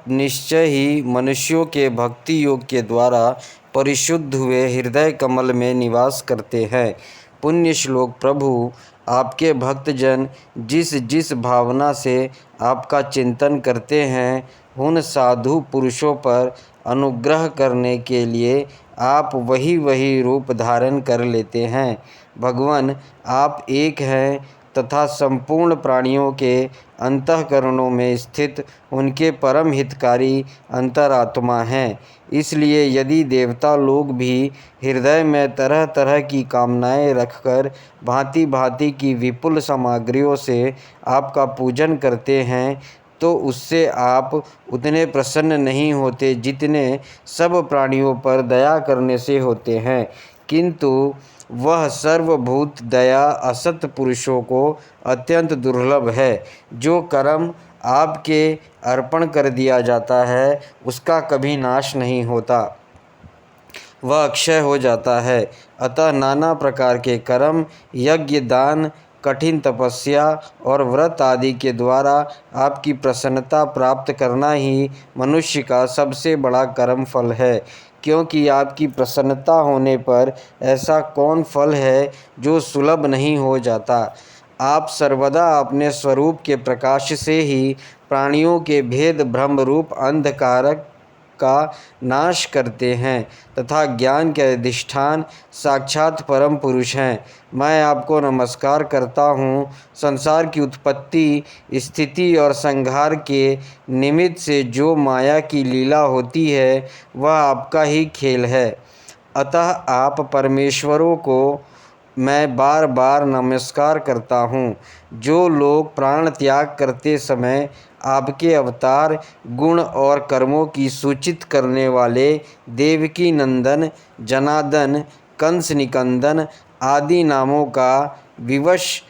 आप निश्चय ही मनुष्यों के भक्ति योग के द्वारा परिशुद्ध हुए हृदय कमल में निवास करते हैं। पुण्य श्लोक प्रभु, आपके भक्तजन जिस जिस भावना से आपका चिंतन करते हैं, उन साधु पुरुषों पर अनुग्रह करने के लिए आप वही वही रूप धारण कर लेते हैं। भगवान, आप एक हैं तथा संपूर्ण प्राणियों के अंतःकरणों में स्थित उनके परम हितकारी अंतरात्मा हैं। इसलिए यदि देवता लोग भी हृदय में तरह तरह की कामनाएं रखकर भांति भांति की विपुल सामग्रियों से आपका पूजन करते हैं, तो उससे आप उतने प्रसन्न नहीं होते जितने सब प्राणियों पर दया करने से होते हैं। किंतु वह सर्वभूत दया असत पुरुषों को अत्यंत दुर्लभ है। जो कर्म आपके अर्पण कर दिया जाता है, उसका कभी नाश नहीं होता, वह अक्षय हो जाता है। अतः नाना प्रकार के कर्म, यज्ञ, दान, कठिन तपस्या और व्रत आदि के द्वारा आपकी प्रसन्नता प्राप्त करना ही मनुष्य का सबसे बड़ा कर्म फल है। क्योंकि आपकी प्रसन्नता होने पर ऐसा कौन फल है जो सुलभ नहीं हो जाता। आप सर्वदा अपने स्वरूप के प्रकाश से ही प्राणियों के भेद भ्रम रूप अंधकार का नाश करते हैं तथा ज्ञान के अधिष्ठान साक्षात परम पुरुष हैं। मैं आपको नमस्कार करता हूँ। संसार की उत्पत्ति, स्थिति और संहार के निमित्त से जो माया की लीला होती है, वह आपका ही खेल है। अतः आप परमेश्वरों को मैं बार बार नमस्कार करता हूँ। जो लोग प्राण त्याग करते समय आपके अवतार, गुण और कर्मों की सूचित करने वाले देवकी नंदन, जनार्दन, कंस निकंदन आदि नामों का विवश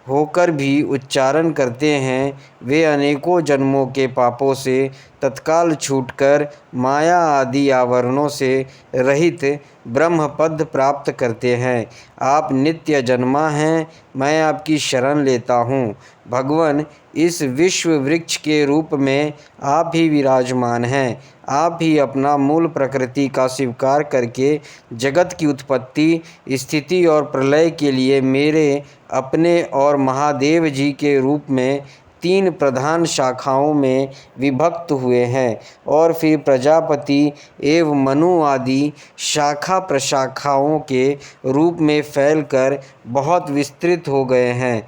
होकर भी उच्चारण करते हैं, वे अनेकों जन्मों के पापों से तत्काल छूटकर माया आदि आवरणों से रहित ब्रह्म पद प्राप्त करते हैं। आप नित्य जन्मा हैं, मैं आपकी शरण लेता हूँ। भगवान, इस विश्व वृक्ष के रूप में आप ही विराजमान हैं। आप ही अपना मूल प्रकृति का स्वीकार करके जगत की उत्पत्ति, स्थिति और प्रलय के लिए मेरे अपने और महादेव जी के रूप में 3 प्रधान शाखाओं में विभक्त हुए हैं और फिर प्रजापति एवं मनु आदि शाखा प्रशाखाओं के रूप में फैलकर बहुत विस्तृत हो गए हैं।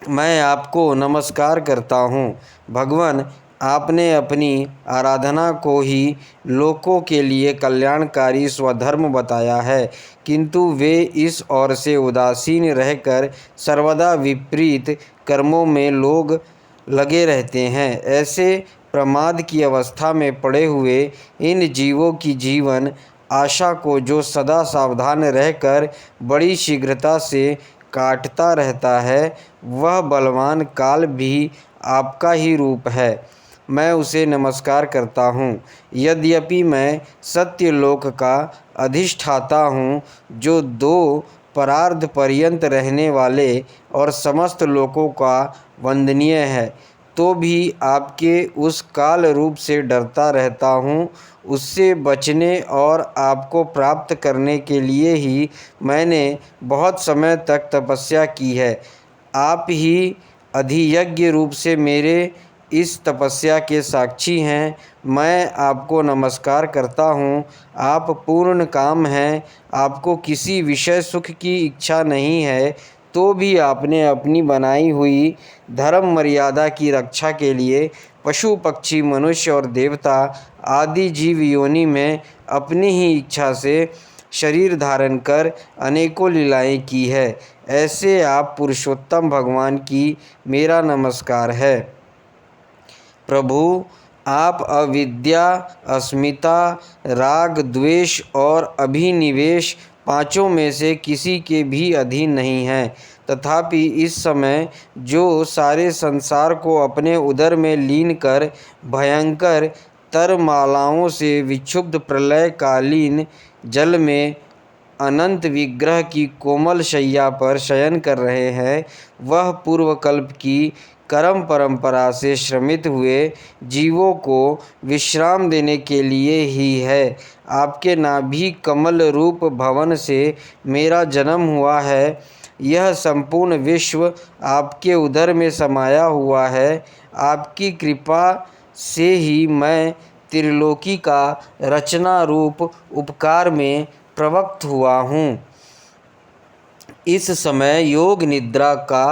मैं आपको नमस्कार करता हूँ। भगवान, आपने अपनी आराधना को ही लोकों के लिए कल्याणकारी स्वधर्म बताया है, किंतु वे इस ओर से उदासीन रहकर सर्वदा विपरीत कर्मों में लोग लगे रहते हैं। ऐसे प्रमाद की अवस्था में पड़े हुए इन जीवों की जीवन आशा को जो सदा सावधान रहकर बड़ी शीघ्रता से काटता रहता है, वह बलवान काल भी आपका ही रूप है। मैं उसे नमस्कार करता हूँ। यद्यपि मैं सत्यलोक का अधिष्ठाता हूँ, जो 2 परार्ध पर्यंत रहने वाले और समस्त लोकों का वंदनीय है, तो भी आपके उस काल रूप से डरता रहता हूँ। उससे बचने और आपको प्राप्त करने के लिए ही मैंने बहुत समय तक तपस्या की है। आप ही अधियज्ञ रूप से मेरे इस तपस्या के साक्षी हैं। मैं आपको नमस्कार करता हूँ। आप पूर्ण काम हैं, आपको किसी विषय सुख की इच्छा नहीं है, तो भी आपने अपनी बनाई हुई धर्म मर्यादा की रक्षा के लिए पशु, पक्षी, मनुष्य और देवता आदि जीव योनि में अपनी ही इच्छा से शरीर धारण कर अनेकों लीलाएं की है। ऐसे आप पुरुषोत्तम भगवान की मेरा नमस्कार है। प्रभु, आप अविद्या, अस्मिता, राग, द्वेष और अभिनिवेश 5 में से किसी के भी अधीन नहीं हैं। तथापि इस समय जो सारे संसार को अपने उदर में लीन कर भयंकर तरमालाओं से विक्षुब्ध प्रलयकालीन जल में अनंत विग्रह की कोमल शैया पर शयन कर रहे हैं, वह पूर्वकल्प की कर्म परंपरा से श्रमित हुए जीवों को विश्राम देने के लिए ही है। आपके नाभि कमल रूप भवन से मेरा जन्म हुआ है। यह संपूर्ण विश्व आपके उदर में समाया हुआ है। आपकी कृपा से ही मैं त्रिलोकी का रचना रूप उपकार में प्रवक्त हुआ हूँ। इस समय योग निद्रा का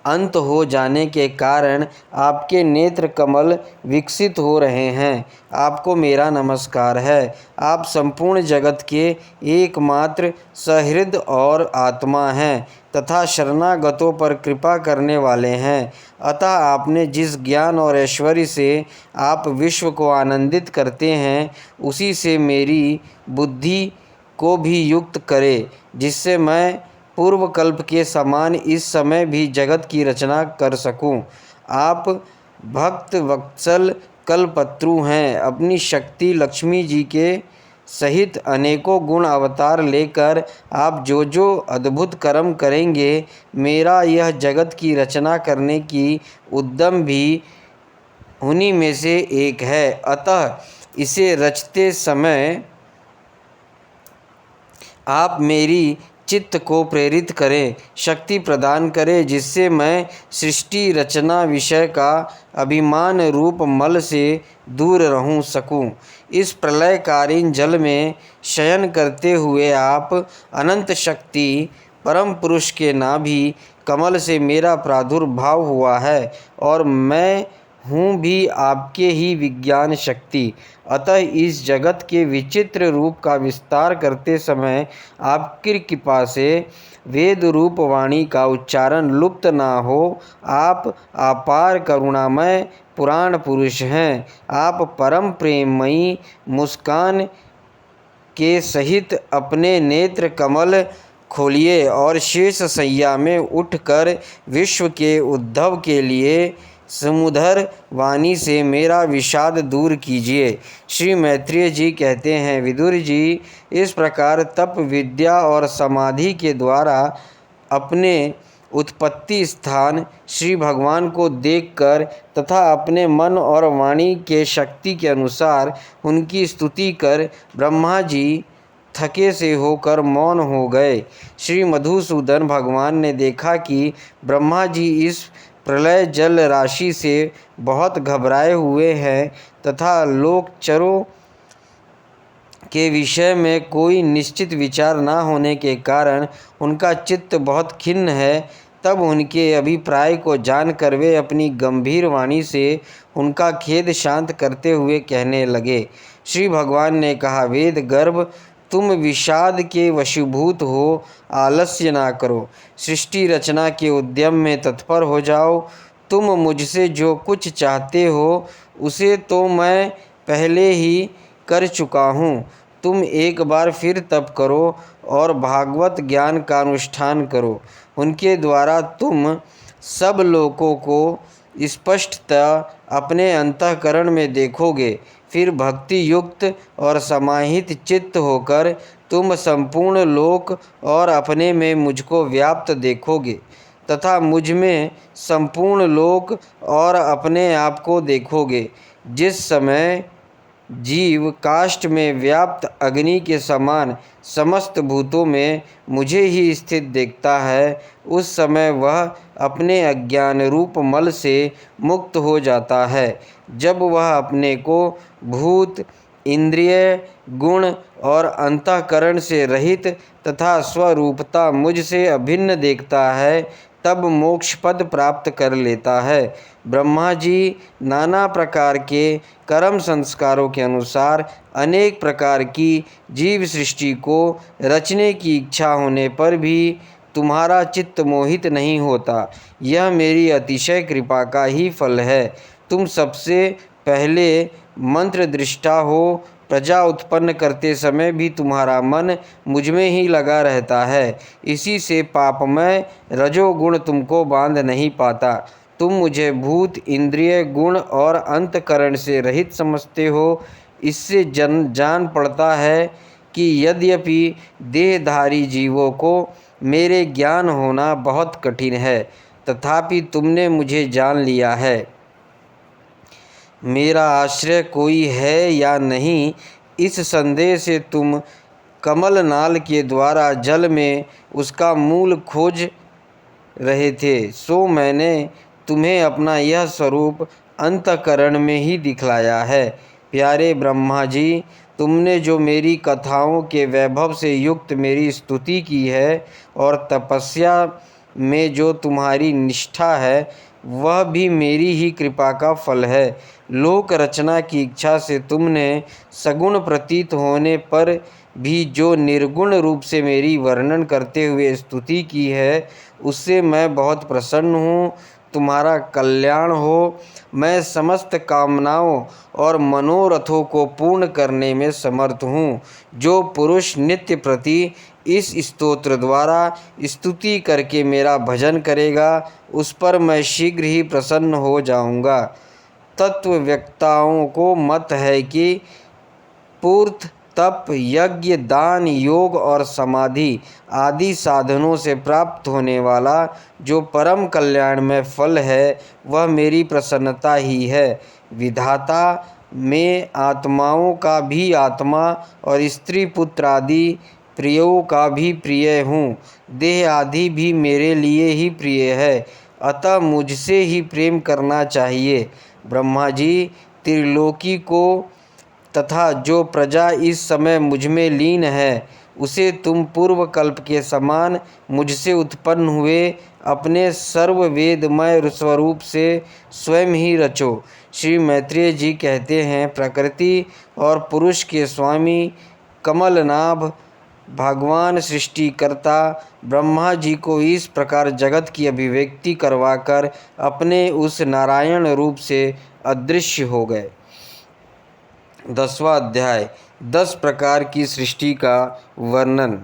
अंत हो जाने के कारण आपके नेत्र कमल विकसित हो रहे हैं। आपको मेरा नमस्कार है। आप संपूर्ण जगत के एकमात्र सहृद और आत्मा हैं तथा शरणागतों पर कृपा करने वाले हैं। अतः आपने जिस ज्ञान और ऐश्वर्य से आप विश्व को आनंदित करते हैं, उसी से मेरी बुद्धि को भी युक्त करे, जिससे मैं पूर्व कल्प के समान इस समय भी जगत की रचना कर सकूं। आप भक्त वत्सल कल्पत्रु हैं। अपनी शक्ति लक्ष्मी जी के सहित अनेकों गुण अवतार लेकर आप जो जो अद्भुत कर्म करेंगे, मेरा यह जगत की रचना करने की उद्यम भी उन्हीं में से एक है। अतः इसे रचते समय आप मेरी चित्त को प्रेरित करें, शक्ति प्रदान करें, जिससे मैं सृष्टि रचना विषय का अभिमान रूप मल से दूर रहूं सकूं। इस प्रलयकालीन जल में शयन करते हुए आप अनंत शक्ति परम पुरुष के नाभि कमल से मेरा प्रादुर्भाव हुआ है और मैं हूँ भी आपके ही विज्ञान शक्ति। अतः इस जगत के विचित्र रूप का विस्तार करते समय आपकी कृपा से वेद रूप वाणी का उच्चारण लुप्त ना हो। आप अपार करुणामय पुराण पुरुष हैं। आप परम प्रेममयी मुस्कान के सहित अपने नेत्र कमल खोलिए और शेष सैया में उठकर विश्व के उद्भव के लिए समुधर वाणी से मेरा विषाद दूर कीजिए। श्री मैत्रेय जी कहते हैं, विदुर जी, इस प्रकार तप विद्या और समाधि के द्वारा अपने उत्पत्ति स्थान श्री भगवान को देखकर तथा अपने मन और वाणी के शक्ति के अनुसार उनकी स्तुति कर ब्रह्मा जी थके से होकर मौन हो गए। श्री मधुसूदन भगवान ने देखा कि ब्रह्मा जी इस प्रलय जल राशि से बहुत घबराए हुए हैं तथा लोकचरों के विषय में कोई निश्चित विचार न होने के कारण उनका चित्त बहुत खिन्न है। तब उनके अभिप्राय को जानकर वे अपनी गंभीर वाणी से उनका खेद शांत करते हुए कहने लगे। श्री भगवान ने कहा, वेद गर्भ, तुम विषाद के वशीभूत हो, आलस्य ना करो, सृष्टि रचना के उद्यम में तत्पर हो जाओ। तुम मुझसे जो कुछ चाहते हो उसे तो मैं पहले ही कर चुका हूँ। तुम एक बार फिर तप करो और भागवत ज्ञान का अनुष्ठान करो। उनके द्वारा तुम सब लोगों को स्पष्टता अपने अंतःकरण में देखोगे। फिर भक्ति युक्त और समाहित चित्त होकर तुम संपूर्ण लोक और अपने में मुझको व्याप्त देखोगे तथा मुझ में संपूर्ण लोक और अपने आप को देखोगे। जिस समय जीव काष्ठ में व्याप्त अग्नि के समान समस्त भूतों में मुझे ही स्थित देखता है, उस समय वह अपने अज्ञान रूप मल से मुक्त हो जाता है। जब वह अपने को भूत, इंद्रिय, गुण और अंतःकरण से रहित तथा स्वरूपता मुझसे अभिन्न देखता है, तब मोक्ष पद प्राप्त कर लेता है। ब्रह्मा जी नाना प्रकार के कर्म संस्कारों के अनुसार अनेक प्रकार की जीव सृष्टि को रचने की इच्छा होने पर भी तुम्हारा चित्त मोहित नहीं होता। यह मेरी अतिशय कृपा का ही फल है। तुम सबसे पहले मंत्र दृष्टा हो। प्रजा उत्पन्न करते समय भी तुम्हारा मन मुझ में ही लगा रहता है। इसी से पापमय रजोगुण तुमको बांध नहीं पाता। तुम मुझे भूत, इंद्रिय, गुण और अंतकरण से रहित समझते हो। इससे जान पड़ता है कि यद्यपि देहधारी जीवों को मेरे ज्ञान होना बहुत कठिन है, तथापि तुमने मुझे जान लिया है। मेरा आश्रय कोई है या नहीं, इस संदेह से तुम कमलनाल के द्वारा जल में उसका मूल खोज रहे थे, सो मैंने तुम्हें अपना यह स्वरूप अंतःकरण में ही दिखलाया है। प्यारे ब्रह्मा जी, तुमने जो मेरी कथाओं के वैभव से युक्त मेरी स्तुति की है और तपस्या में जो तुम्हारी निष्ठा है, वह भी मेरी ही कृपा का फल है। लोक रचना की इच्छा से तुमने सगुण प्रतीत होने पर भी जो निर्गुण रूप से मेरी वर्णन करते हुए स्तुति की है, उससे मैं बहुत प्रसन्न हूँ। तुम्हारा कल्याण हो। मैं समस्त कामनाओं और मनोरथों को पूर्ण करने में समर्थ हूँ। जो पुरुष नित्य प्रति इस स्तोत्र द्वारा स्तुति करके मेरा भजन करेगा, उस पर मैं शीघ्र ही प्रसन्न हो जाऊँगा। तत्ववेत्ताओं को मत है कि पूर्त तप, यज्ञ, दान, योग और समाधि आदि साधनों से प्राप्त होने वाला जो परम कल्याण में फल है, वह मेरी प्रसन्नता ही है। विधाता में आत्माओं का भी आत्मा और स्त्री पुत्र आदि प्रियों का भी प्रिय हूँ। देह आदि भी मेरे लिए ही प्रिय है, अतः मुझसे ही प्रेम करना चाहिए। ब्रह्मा जी, त्रिलोकी को तथा जो प्रजा इस समय मुझमें लीन है, उसे तुम पूर्व कल्प के समान मुझसे उत्पन्न हुए अपने सर्ववेदमय स्वरूप से स्वयं ही रचो। श्री मैत्रेय जी कहते हैं, प्रकृति और पुरुष के स्वामी कमलनाभ भगवान सृष्टिकर्ता ब्रह्मा जी को इस प्रकार जगत की अभिव्यक्ति करवाकर अपने उस नारायण रूप से अदृश्य हो गए। 10वां अध्याय 10 प्रकार की सृष्टि का वर्णन।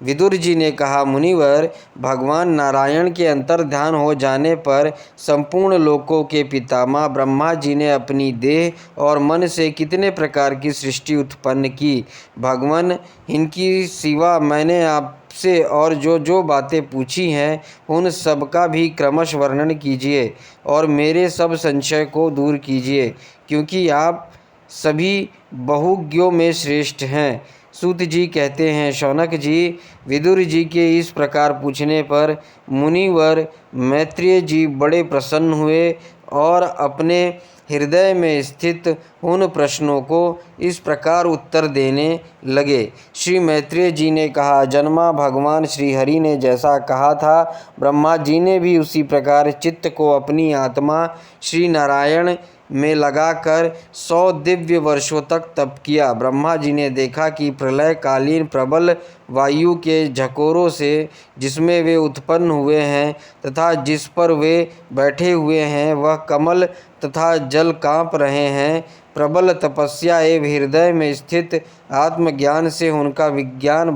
विदुर जी ने कहा, मुनिवर, भगवान नारायण के अंतर्ध्यान हो जाने पर संपूर्ण लोकों के पितामह ब्रह्मा जी ने अपनी देह और मन से कितने प्रकार की सृष्टि उत्पन्न की। भगवान, इनकी सिवा मैंने आपसे और जो जो बातें पूछी हैं, उन सब का भी क्रमश वर्णन कीजिए और मेरे सब संशय को दूर कीजिए, क्योंकि आप सभी बहुज्ञों में श्रेष्ठ हैं। सूत जी कहते हैं, शौनक जी, विदुर जी के इस प्रकार पूछने पर मुनिवर मैत्रेय जी बड़े प्रसन्न हुए और अपने हृदय में स्थित उन प्रश्नों को इस प्रकार उत्तर देने लगे। श्री मैत्रेय जी ने कहा, जन्मा भगवान श्री हरि ने जैसा कहा था, ब्रह्मा जी ने भी उसी प्रकार चित्त को अपनी आत्मा श्री नारायण में लगाकर 100 दिव्य वर्षों तक तप किया। ब्रह्मा जी ने देखा कि प्रलय कालीन प्रबल वायु के झकोरों से जिसमें वे उत्पन्न हुए हैं तथा जिस पर वे बैठे हुए हैं, वह कमल तथा जल काँप रहे हैं। प्रबल तपस्या एवं हृदय में स्थित आत्मज्ञान से उनका विज्ञान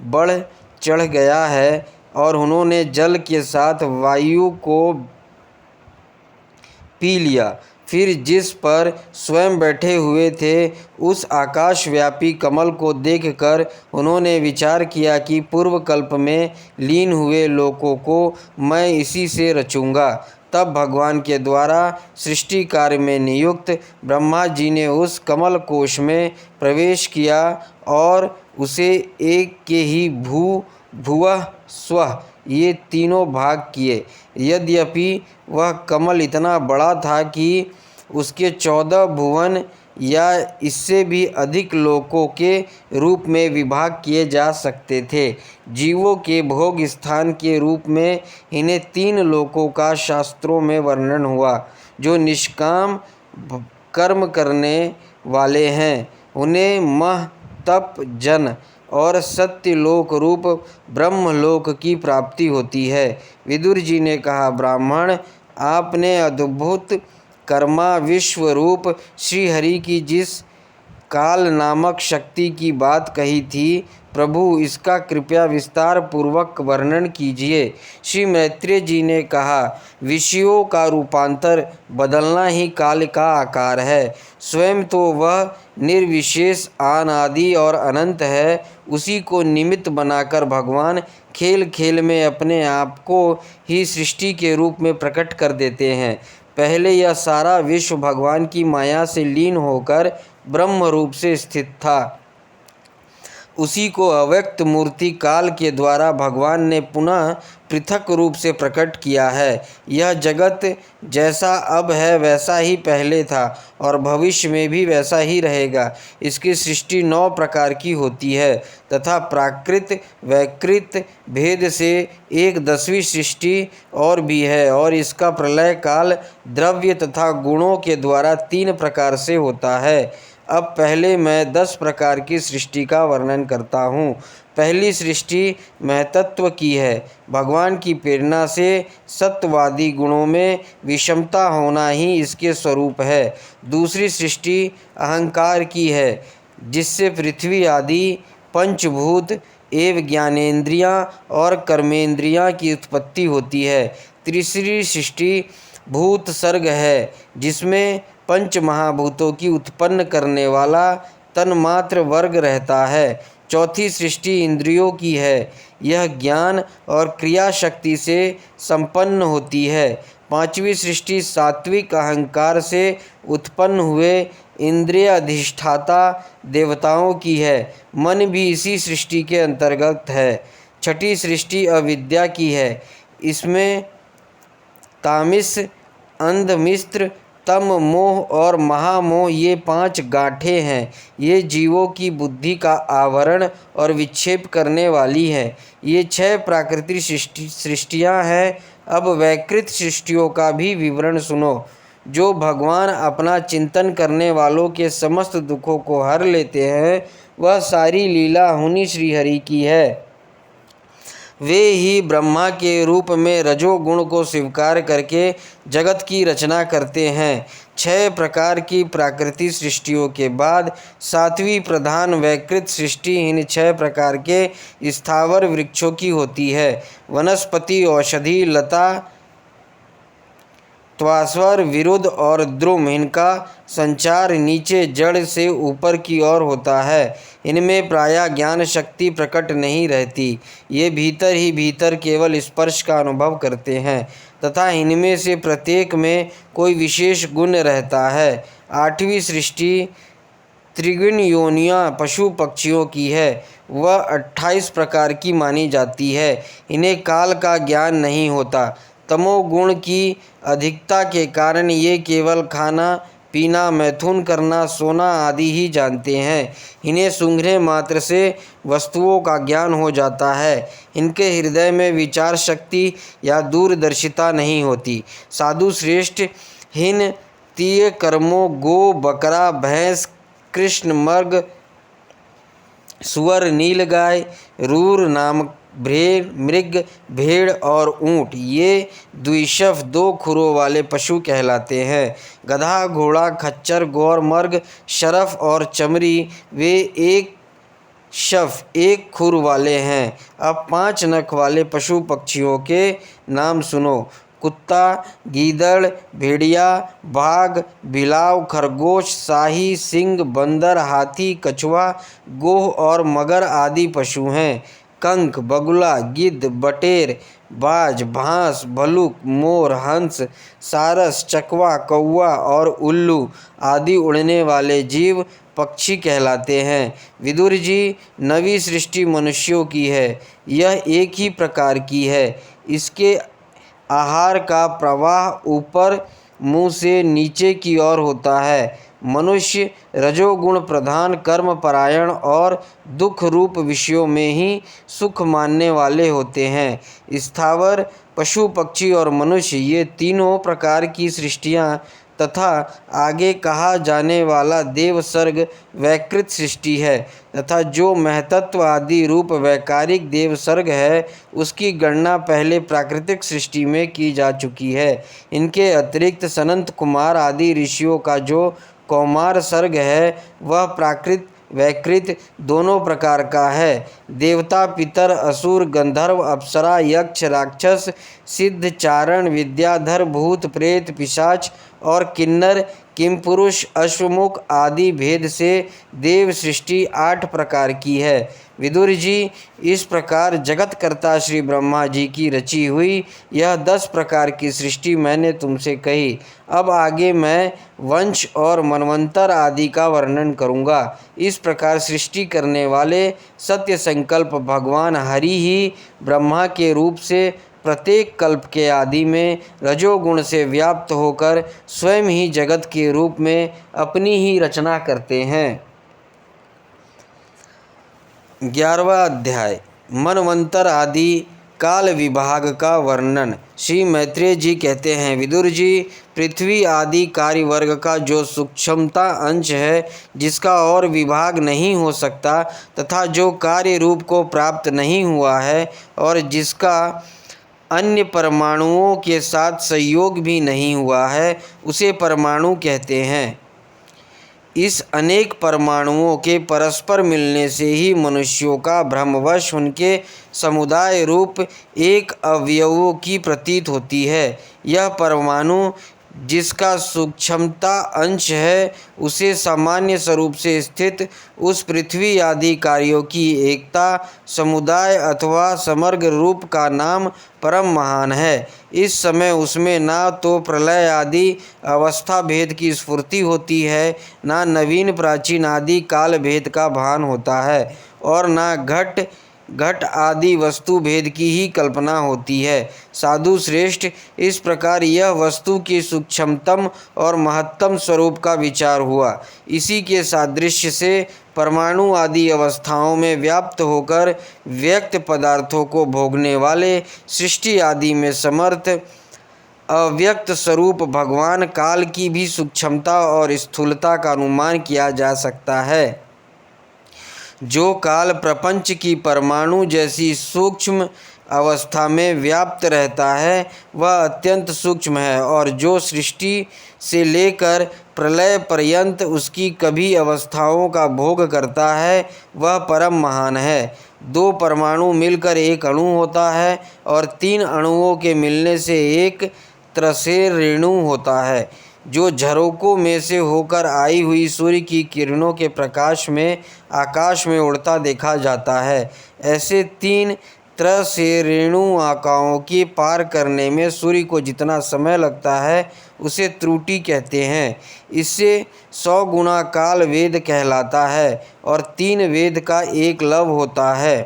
बढ़ चढ़ गया है और उन्होंने जल के साथ वायु को पी लिया। फिर जिस पर स्वयं बैठे हुए थे, उस आकाशव्यापी कमल को देखकर उन्होंने विचार किया कि पूर्व कल्प में लीन हुए लोकों को मैं इसी से रचूँगा। तब भगवान के द्वारा सृष्टि कार्य में नियुक्त ब्रह्मा जी ने उस कमल कोश में प्रवेश किया और उसे एक के ही भू, भुवः, स्वः ये तीनों भाग किए। यद्यपि वह कमल इतना बड़ा था कि उसके 14 भुवन या इससे भी अधिक लोकों के रूप में विभाग किए जा सकते थे। जीवों के भोग स्थान के रूप में इन्हें 3 लोकों का शास्त्रों में वर्णन हुआ। जो निष्काम कर्म करने वाले हैं, उन्हें मह, तप, जन और सत्यलोक रूप ब्रह्मलोक की प्राप्ति होती है। विदुर जी ने कहा, ब्राह्मण, आपने अद्भुत कर्मा विश्व रूप श्री हरि की जिस काल नामक शक्ति की बात कही थी, प्रभु इसका कृपया विस्तार पूर्वक वर्णन कीजिए। श्री मैत्रेय जी ने कहा, विषयों का रूपांतर बदलना ही काल का आकार है। स्वयं तो वह निर्विशेष, अनादि और अनंत है। उसी को निमित्त बनाकर भगवान खेल खेल में अपने आप को ही सृष्टि के रूप में प्रकट कर देते हैं। पहले यह सारा विश्व भगवान की माया से लीन होकर ब्रह्म रूप से स्थित था। उसी को अव्यक्त मूर्ति काल के द्वारा भगवान ने पुनः पृथक रूप से प्रकट किया है। यह जगत जैसा अब है वैसा ही पहले था और भविष्य में भी वैसा ही रहेगा। इसकी सृष्टि 9 प्रकार की होती है तथा प्राकृत वैकृत भेद से एक 10वीं सृष्टि और भी है, और इसका प्रलय काल द्रव्य तथा गुणों के द्वारा 3 प्रकार से होता है। अब पहले मैं 10 प्रकार की सृष्टि का वर्णन करता हूँ। पहली सृष्टि महतत्व की है। भगवान की प्रेरणा से सत्यवादी गुणों में विषमता होना ही इसके स्वरूप है। दूसरी सृष्टि अहंकार की है, जिससे पृथ्वी आदि पंचभूत एवं ज्ञानेंद्रियाँ और कर्मेंद्रियाँ की उत्पत्ति होती है। तीसरी सृष्टि भूत सर्ग है, जिसमें पंच महाभूतों की उत्पन्न करने वाला तन्मात्र वर्ग रहता है। चौथी सृष्टि इंद्रियों की है। यह ज्ञान और क्रिया शक्ति से संपन्न होती है। पांचवी सृष्टि सात्विक अहंकार से उत्पन्न हुए इंद्रिय अधिष्ठाता देवताओं की है। मन भी इसी सृष्टि के अंतर्गत है। छठी सृष्टि अविद्या की है। इसमें तामिस, अंधमिस्त्र, तम मोह और महामोह ये 5 गांठें हैं। ये जीवों की बुद्धि का आवरण और विक्षेप करने वाली है। ये 6 प्राकृतिक सृष्टियाँ हैं। अब वैकृत सृष्टियों का भी विवरण सुनो। जो भगवान अपना चिंतन करने वालों के समस्त दुखों को हर लेते हैं, वह सारी लीला उन्हीं श्रीहरि की है। वे ही ब्रह्मा के रूप में रजोगुण को स्वीकार करके जगत की रचना करते हैं। 6 प्रकार की प्राकृतिक सृष्टियों के बाद 7वीं प्रधान वैकृत सृष्टि इन 6 प्रकार के स्थावर वृक्षों की होती है। वनस्पति, औषधि, लता, त्वास्वर, विरुद्ध और द्रुम, इनका संचार नीचे जड़ से ऊपर की ओर होता है। इनमें प्रायः ज्ञान शक्ति प्रकट नहीं रहती। ये भीतर ही भीतर केवल स्पर्श का अनुभव करते हैं तथा इनमें से प्रत्येक में कोई विशेष गुण रहता है। 8वीं सृष्टि त्रिगुण योनियाँ पशु पक्षियों की है। वह 28 प्रकार की मानी जाती है। इन्हें काल का ज्ञान नहीं होता। तमोगुण की अधिकता के कारण ये केवल खाना पीना, मैथुन करना, सोना आदि ही जानते हैं। इन्हें सूंघने मात्र से वस्तुओं का ज्ञान हो जाता है। इनके हृदय में विचार शक्ति या दूरदर्शिता नहीं होती। साधु श्रेष्ठ हिन तीय कर्मों गो, बकरा, भैंस, कृष्ण मृग, सुअर, नीलगाय, रूर नामक मृग, भेड़ और ऊँट, ये द्विशफ 2 खुरों वाले पशु कहलाते हैं। गधा, घोड़ा, खच्चर, गौर, मर्ग, शरफ और चमरी, वे 1 शफ 1 खुर वाले हैं। अब 5 नख वाले पशु पक्षियों के नाम सुनो। कुत्ता, गीदड़, भेड़िया, बाघ, बिलाव, खरगोश, शाही, सिंह, बंदर, हाथी, कछुआ, गोह और मगर आदि पशु हैं। कंक, बगुला, गिद्ध, बटेर, बाज, भांस, भल्लुक, मोर, हंस, सारस, चकवा, कौवा और उल्लू आदि उड़ने वाले जीव पक्षी कहलाते हैं। विदुर जी, 9वीं सृष्टि मनुष्यों की है। यह एक ही प्रकार की है। इसके आहार का प्रवाह ऊपर मुंह से नीचे की ओर होता है। मनुष्य रजोगुण प्रधान, कर्म परायण और दुख रूप विषयों में ही सुख मानने वाले होते हैं। स्थावर, पशु पक्षी और मनुष्य, ये तीनों प्रकार की सृष्टियाँ तथा आगे कहा जाने वाला देव सर्ग वैकृत सृष्टि है तथा जो महतत्व आदि रूप वैकारिक देव सर्ग है, उसकी गणना पहले प्राकृतिक सृष्टि में की जा चुकी है। इनके अतिरिक्त सनंत कुमार आदि ऋषियों का जो कौमार सर्ग है, वह प्राकृत वैकृत दोनों प्रकार का है। देवता, पितर, असुर, गंधर्व, अप्सरा, यक्ष, राक्षस, सिद्ध, चारण, विद्याधर, भूत, प्रेत, पिशाच और किन्नर किमपुरुष, अश्वमुख आदि भेद से देव सृष्टि 8 प्रकार की है। विदुर जी, इस प्रकार जगतकर्ता श्री ब्रह्मा जी की रची हुई यह 10 प्रकार की सृष्टि मैंने तुमसे कही। अब आगे मैं वंश और मनवंतर आदि का वर्णन करूँगा। इस प्रकार सृष्टि करने वाले सत्य संकल्प भगवान हरि ही ब्रह्मा के रूप से प्रत्येक कल्प के आदि में रजोगुण से व्याप्त होकर स्वयं ही जगत के रूप में अपनी ही रचना करते हैं। 11वां अध्याय मनवंतर आदि काल विभाग का वर्णन। श्री मैत्रेय जी कहते हैं, विदुर जी, पृथ्वी आदि कार्य वर्ग का जो सूक्ष्मता अंश है, जिसका और विभाग नहीं हो सकता तथा जो कार्य रूप को प्राप्त नहीं हुआ है और जिसका अन्य परमाणुओं के साथ संयोग भी नहीं हुआ है, उसे परमाणु कहते हैं। इस अनेक परमाणुओं के परस्पर मिलने से ही मनुष्यों का भ्रमवश उनके समुदाय रूप एक अवयवों की प्रतीत होती है। यह परमाणु जिसका सूक्ष्मता अंश है, उसे सामान्य स्वरूप से स्थित उस पृथ्वी आदि कार्यों की एकता, समुदाय अथवा समग्र रूप का नाम परम महान है। इस समय उसमें ना तो प्रलय आदि अवस्था भेद की स्फूर्ति होती है, ना नवीन प्राचीन आदि काल भेद का भान होता है, और ना घट आदि वस्तु भेद की ही कल्पना होती है। साधु श्रेष्ठ, इस प्रकार यह वस्तु की सूक्ष्मतम और महत्तम स्वरूप का विचार हुआ। इसी के सादृश्य से परमाणु आदि अवस्थाओं में व्याप्त होकर व्यक्त पदार्थों को भोगने वाले सृष्टि आदि में समर्थ अव्यक्त स्वरूप भगवान काल की भी सूक्ष्मता और स्थूलता का अनुमान किया जा सकता है। जो काल प्रपंच की परमाणु जैसी सूक्ष्म अवस्था में व्याप्त रहता है, वह अत्यंत सूक्ष्म है, और जो सृष्टि से लेकर प्रलय पर्यंत उसकी कभी अवस्थाओं का भोग करता है, वह परम महान है। 2 परमाणु मिलकर एक अणु होता है, और 3 अणुओं के मिलने से एक त्रैसेर रेणु होता है, जो झरोकों में से होकर आई हुई सूर्य की किरणों के प्रकाश में आकाश में उड़ता देखा जाता है। ऐसे 3 त्रैसेरेणु आकाओं के पार करने में सूर्य को जितना समय लगता है, उसे त्रुटि कहते हैं। इससे 100 गुना काल वेद कहलाता है, और 3 वेद का एक लव होता है।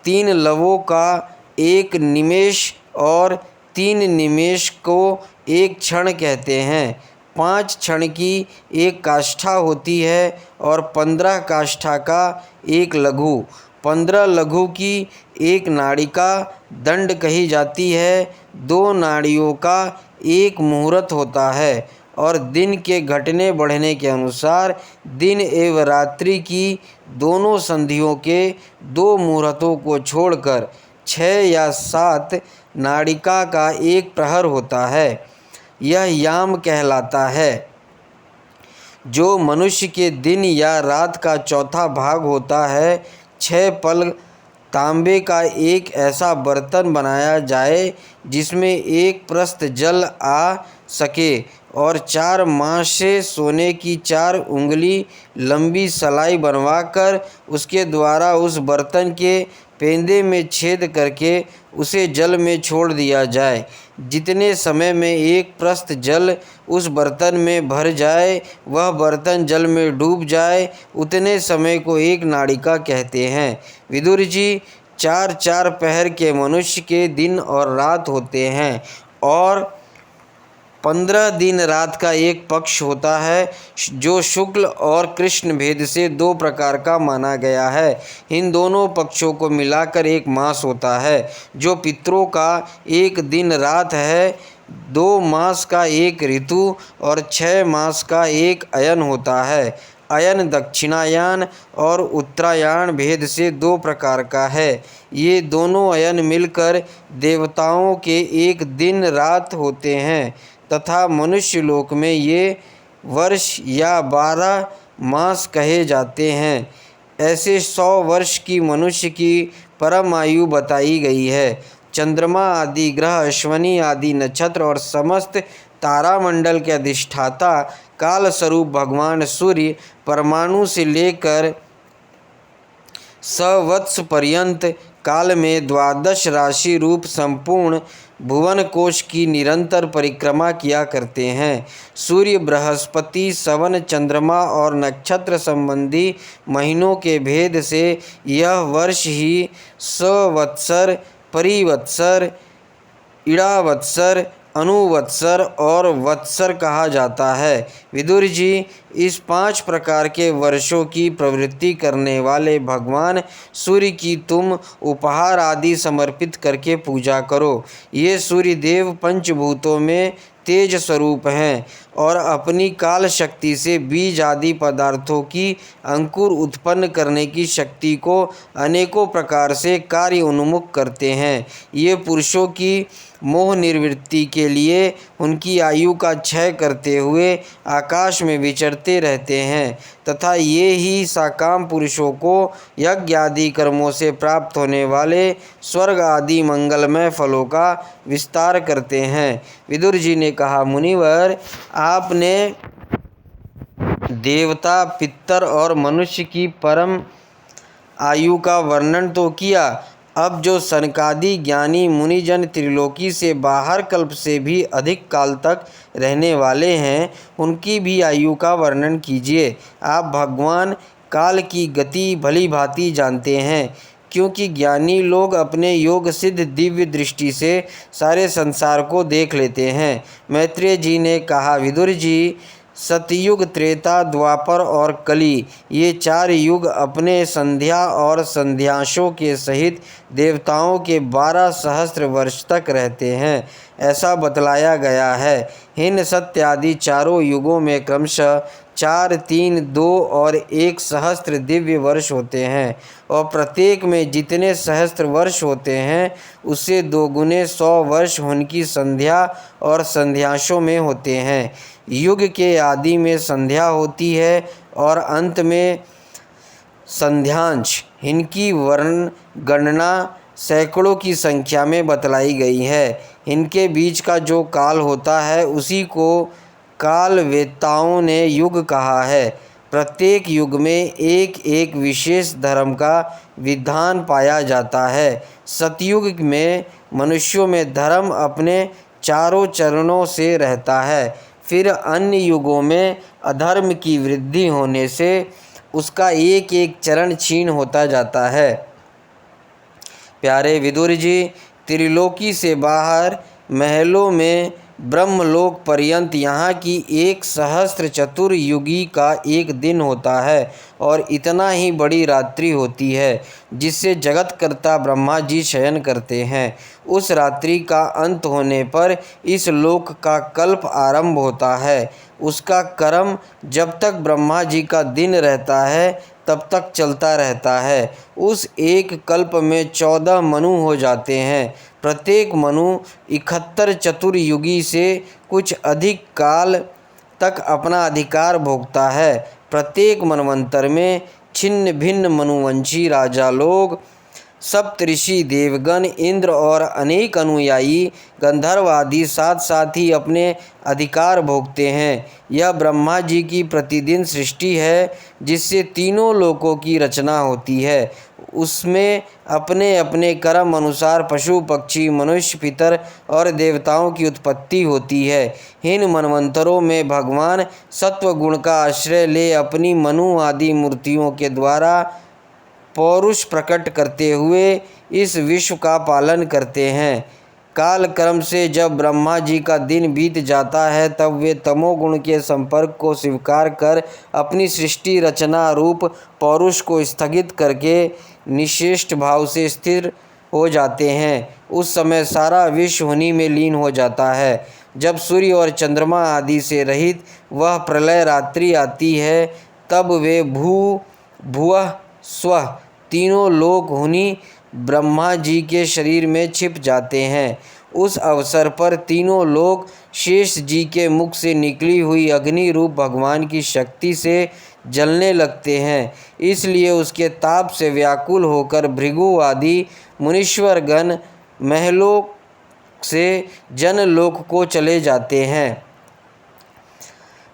3 लवों का एक निमेष और 3 निमेष को एक क्षण कहते हैं। 5 क्षण की एक काष्ठा होती है, और 15 काष्ठा का एक लघु, 15 लघु की एक नाड़िका दंड कही जाती है। 2 नाड़ियों का एक मुहूर्त होता है, और दिन के घटने बढ़ने के अनुसार दिन एवं रात्रि की दोनों संधियों के 2 मुहूर्तों को छोड़कर 6 या 7 नाड़िका का एक प्रहर होता है। यह याम कहलाता है। जो मनुष्य के दिन या रात का चौथा भाग होता है, 6 पल तांबे का एक ऐसा बर्तन बनाया जाए जिसमें एक प्रस्त जल आ सके, और 4 मास से सोने की 4 उंगली लंबी सलाई बनवाकर उसके द्वारा उस बर्तन के पेंदे में छेद करके उसे जल में छोड़ दिया जाए। जितने समय में एक प्रस्त जल उस बर्तन में भर जाए, वह बर्तन जल में डूब जाए, उतने समय को एक नाड़िका कहते हैं। विदुर जी, 4-4 पहर के मनुष्य के दिन और रात होते हैं, और 15 दिन रात का एक पक्ष होता है, जो शुक्ल और कृष्ण भेद से 2 प्रकार का माना गया है। इन दोनों पक्षों को मिलाकर एक मास होता है, जो पितरों का एक दिन रात है। 2 मास का एक ऋतु और 6 मास का एक अयन होता है। अयन दक्षिणायन और उत्तरायण भेद से 2 प्रकार का है। ये दोनों अयन मिलकर देवताओं के एक दिन रात होते हैं, तथा मनुष्य लोक में ये वर्ष या 12 मास कहे जाते हैं। ऐसे 100 वर्ष की मनुष्य की परम आयु बताई गई है। चंद्रमा आदि ग्रह, अश्विनी आदि नक्षत्र और समस्त तारामंडल के अधिष्ठाता काल स्वरूप भगवान सूर्य परमाणु से लेकर सवत्स पर्यंत काल में 12 राशि रूप संपूर्ण भुवन कोश की निरंतर परिक्रमा किया करते हैं। सूर्य, बृहस्पति, सवन, चंद्रमा और नक्षत्र संबंधी महीनों के भेद से यह वर्ष ही संवत्सर, परिवत्सर, इड़ावत्सर, अनुवत्सर और वत्सर कहा जाता है। विदुर जी, इस 5 प्रकार के वर्षों की प्रवृत्ति करने वाले भगवान सूर्य की तुम उपहार आदि समर्पित करके पूजा करो। ये सूर्य देव पंचभूतों में तेज स्वरूप हैं और अपनी काल शक्ति से बीज आदि पदार्थों की अंकुर उत्पन्न करने की शक्ति को अनेकों प्रकार से कार्य उन्मुख करते हैं। ये पुरुषों की मोह निवृत्ति के लिए उनकी आयु का क्षय करते हुए आकाश में विचरते रहते हैं तथा ये ही साकाम पुरुषों को यज्ञ आदि कर्मों से प्राप्त होने वाले स्वर्ग आदि मंगलमय फलों का विस्तार करते हैं। विदुर जी ने कहा, मुनिवर, आपने देवता, पितर और मनुष्य की परम आयु का वर्णन तो किया, अब जो सनकादि ज्ञानी मुनिजन त्रिलोकी से बाहर कल्प से भी अधिक काल तक रहने वाले हैं, उनकी भी आयु का वर्णन कीजिए। आप भगवान काल की गति भली भांति जानते हैं, क्योंकि ज्ञानी लोग अपने योग सिद्ध दिव्य दृष्टि से सारे संसार को देख लेते हैं। मैत्रेय जी ने कहा, विदुर जी, सतयुग, त्रेता, द्वापर और कली, ये 4 युग अपने संध्या और संध्यांशों के सहित देवताओं के 12 सहस्त्र वर्ष तक रहते हैं, ऐसा बतलाया गया है। इन सत्य आदि चारों युगों में क्रमशः 4, 3, 2 और 1 सहस्त्र दिव्य वर्ष होते हैं और प्रत्येक में जितने सहस्त्र वर्ष होते हैं उससे 2 गुने 100 वर्ष उनकी संध्या और संध्यांशों में होते हैं। युग के आदि में संध्या होती है और अंत में संध्यांश। इनकी वर्ण गणना सैकड़ों की संख्या में बतलाई गई है। इनके बीच का जो काल होता है उसी को काल वेत्ताओं ने युग कहा है। प्रत्येक युग में एक एक विशेष धर्म का विधान पाया जाता है। सतयुग में मनुष्यों में धर्म अपने चारों चरणों से रहता है। फिर अन्य युगों में अधर्म की वृद्धि होने से उसका एक एक चरण क्षीण होता जाता है। प्यारे विदुर जी, त्रिलोकी से बाहर महलों में ब्रह्मलोक पर्यंत यहाँ की 1 सहस्त्र चतुर्युगी का एक दिन होता है और इतना ही बड़ी रात्रि होती है जिससे जगतकर्ता ब्रह्मा जी शयन करते हैं। उस रात्रि का अंत होने पर इस लोक का कल्प आरंभ होता है। उसका कर्म जब तक ब्रह्मा जी का दिन रहता है तब तक चलता रहता है। उस एक कल्प में 14 मनु हो जाते हैं। प्रत्येक मनु 71 चतुर्युगी से कुछ अधिक काल तक अपना अधिकार भोगता है। प्रत्येक मनवंतर में छिन्न भिन्न मनुवंशी राजा लोग, सप्तऋषि, देवगण, इंद्र और अनेक अनुयायी गंधर्व आदि साथ साथ ही अपने अधिकार भोगते हैं। यह ब्रह्मा जी की प्रतिदिन सृष्टि है जिससे तीनों लोकों की रचना होती है। उसमें अपने अपने कर्म अनुसार पशु, पक्षी, मनुष्य, पितर और देवताओं की उत्पत्ति होती है। इन मनवंतरों में भगवान सत्व गुण का आश्रय ले अपनी मनु आदि मूर्तियों के द्वारा पौरुष प्रकट करते हुए इस विश्व का पालन करते हैं। काल क्रम से जब ब्रह्मा जी का दिन बीत जाता है तब वे तमोगुण के संपर्क को स्वीकार कर अपनी सृष्टि रचना रूप पौरुष को स्थगित करके निश्रेष्ठ भाव से स्थिर हो जाते हैं। उस समय सारा विश्व उन्हीं में लीन हो जाता है। जब सूर्य और चंद्रमा आदि से रहित वह प्रलय रात्रि आती है तब वे भुवः स्वः तीनों लोक उन्हीं ब्रह्मा जी के शरीर में छिप जाते हैं। उस अवसर पर तीनों लोक शेष जी के मुख से निकली हुई अग्नि रूप भगवान की शक्ति से जलने लगते हैं। इसलिए उसके ताप से व्याकुल होकर भृगु आदि मुनीश्वरगण महलोक से जनलोक को चले जाते हैं।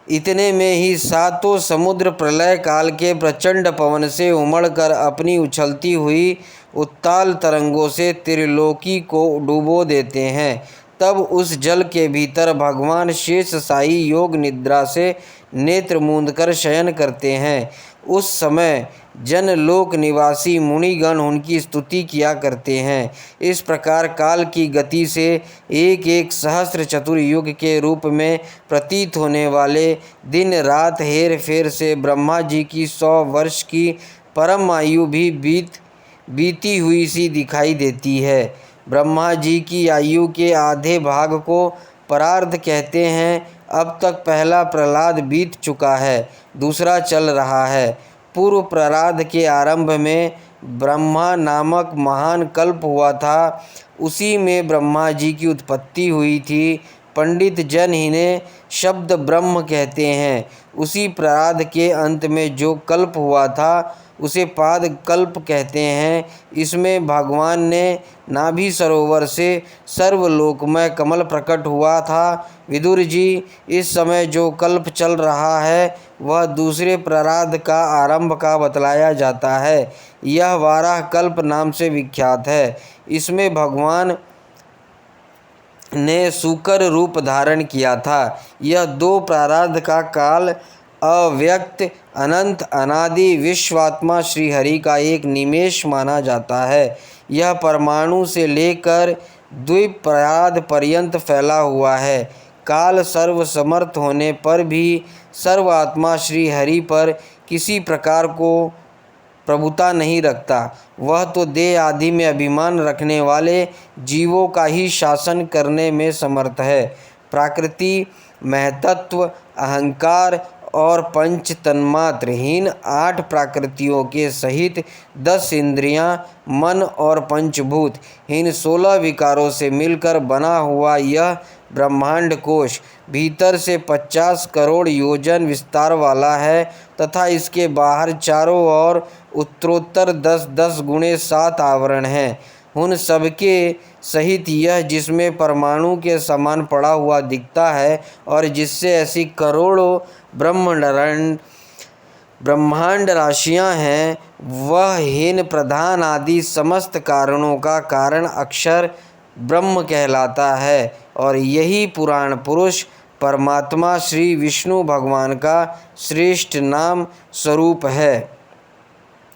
इतने में ही सातों समुद्र प्रलय काल के प्रचंड पवन से उमड़कर अपनी उछलती हुई उत्ताल तरंगों से त्रिलोकी को डुबो देते हैं। तब उस जल के भीतर भगवान शेषशायी योग निद्रा से नेत्र मूंदकर शयन करते हैं। उस समय जनलोक निवासी मुनिगण उनकी स्तुति किया करते हैं। इस प्रकार काल की गति से एक एक सहस्त्र चतुर्युग के रूप में प्रतीत होने वाले दिन रात हेर फेर से ब्रह्मा जी की 100 वर्ष की परम आयु भी बीती हुई सी दिखाई देती है। ब्रह्मा जी की आयु के आधे भाग को परार्ध कहते हैं। अब तक पहला प्रहलाद बीत चुका है, दूसरा चल रहा है। पूर्व प्रहलाद के आरंभ में ब्रह्मा नामक महान कल्प हुआ था, उसी में ब्रह्मा जी की उत्पत्ति हुई थी। पंडित जन इन्हें शब्द ब्रह्म कहते हैं। उसी प्रहलाद के अंत में जो कल्प हुआ था उसे पाद कल्प कहते हैं। इसमें भगवान ने नाभि सरोवर से सर्वलोकमय कमल प्रकट हुआ था। विदुर जी, इस समय जो कल्प चल रहा है वह दूसरे प्रहलाद का आरंभ का बतलाया जाता है। यह वाराह कल्प नाम से विख्यात है। इसमें भगवान ने सूकर रूप धारण किया था। यह 2 प्रहलाद का काल अव्यक्त अनंत अनादि विश्वात्मा श्रीहरि का एक निमेष माना जाता है। यह परमाणु से लेकर द्वीप प्रयाद पर्यंत फैला हुआ है। काल सर्वसमर्थ होने पर भी सर्वात्मा श्रीहरि पर किसी प्रकार को प्रभुता नहीं रखता। वह तो देह आदि में अभिमान रखने वाले जीवों का ही शासन करने में समर्थ है। प्रकृति, महतत्व, अहंकार और पंच तन्मात्रहीन 8 प्रकृतियों के सहित 10 इंद्रियां, मन और पंचभूत, इन 16 विकारों से मिलकर बना हुआ यह ब्रह्मांड कोश भीतर से 50 करोड़ योजन विस्तार वाला है तथा इसके बाहर चारों ओर उत्तरोत्तर 10-10 गुणे 7 आवरण हैं। उन सबके सहित यह जिसमें परमाणु के समान पड़ा हुआ दिखता है और जिससे ऐसी करोड़ों ब्रह्मांड राशियां हैं, वह हीन प्रधान आदि समस्त कारणों का कारण अक्षर ब्रह्म कहलाता है। और यही पुराण पुरुष परमात्मा श्री विष्णु भगवान का श्रेष्ठ नाम स्वरूप है।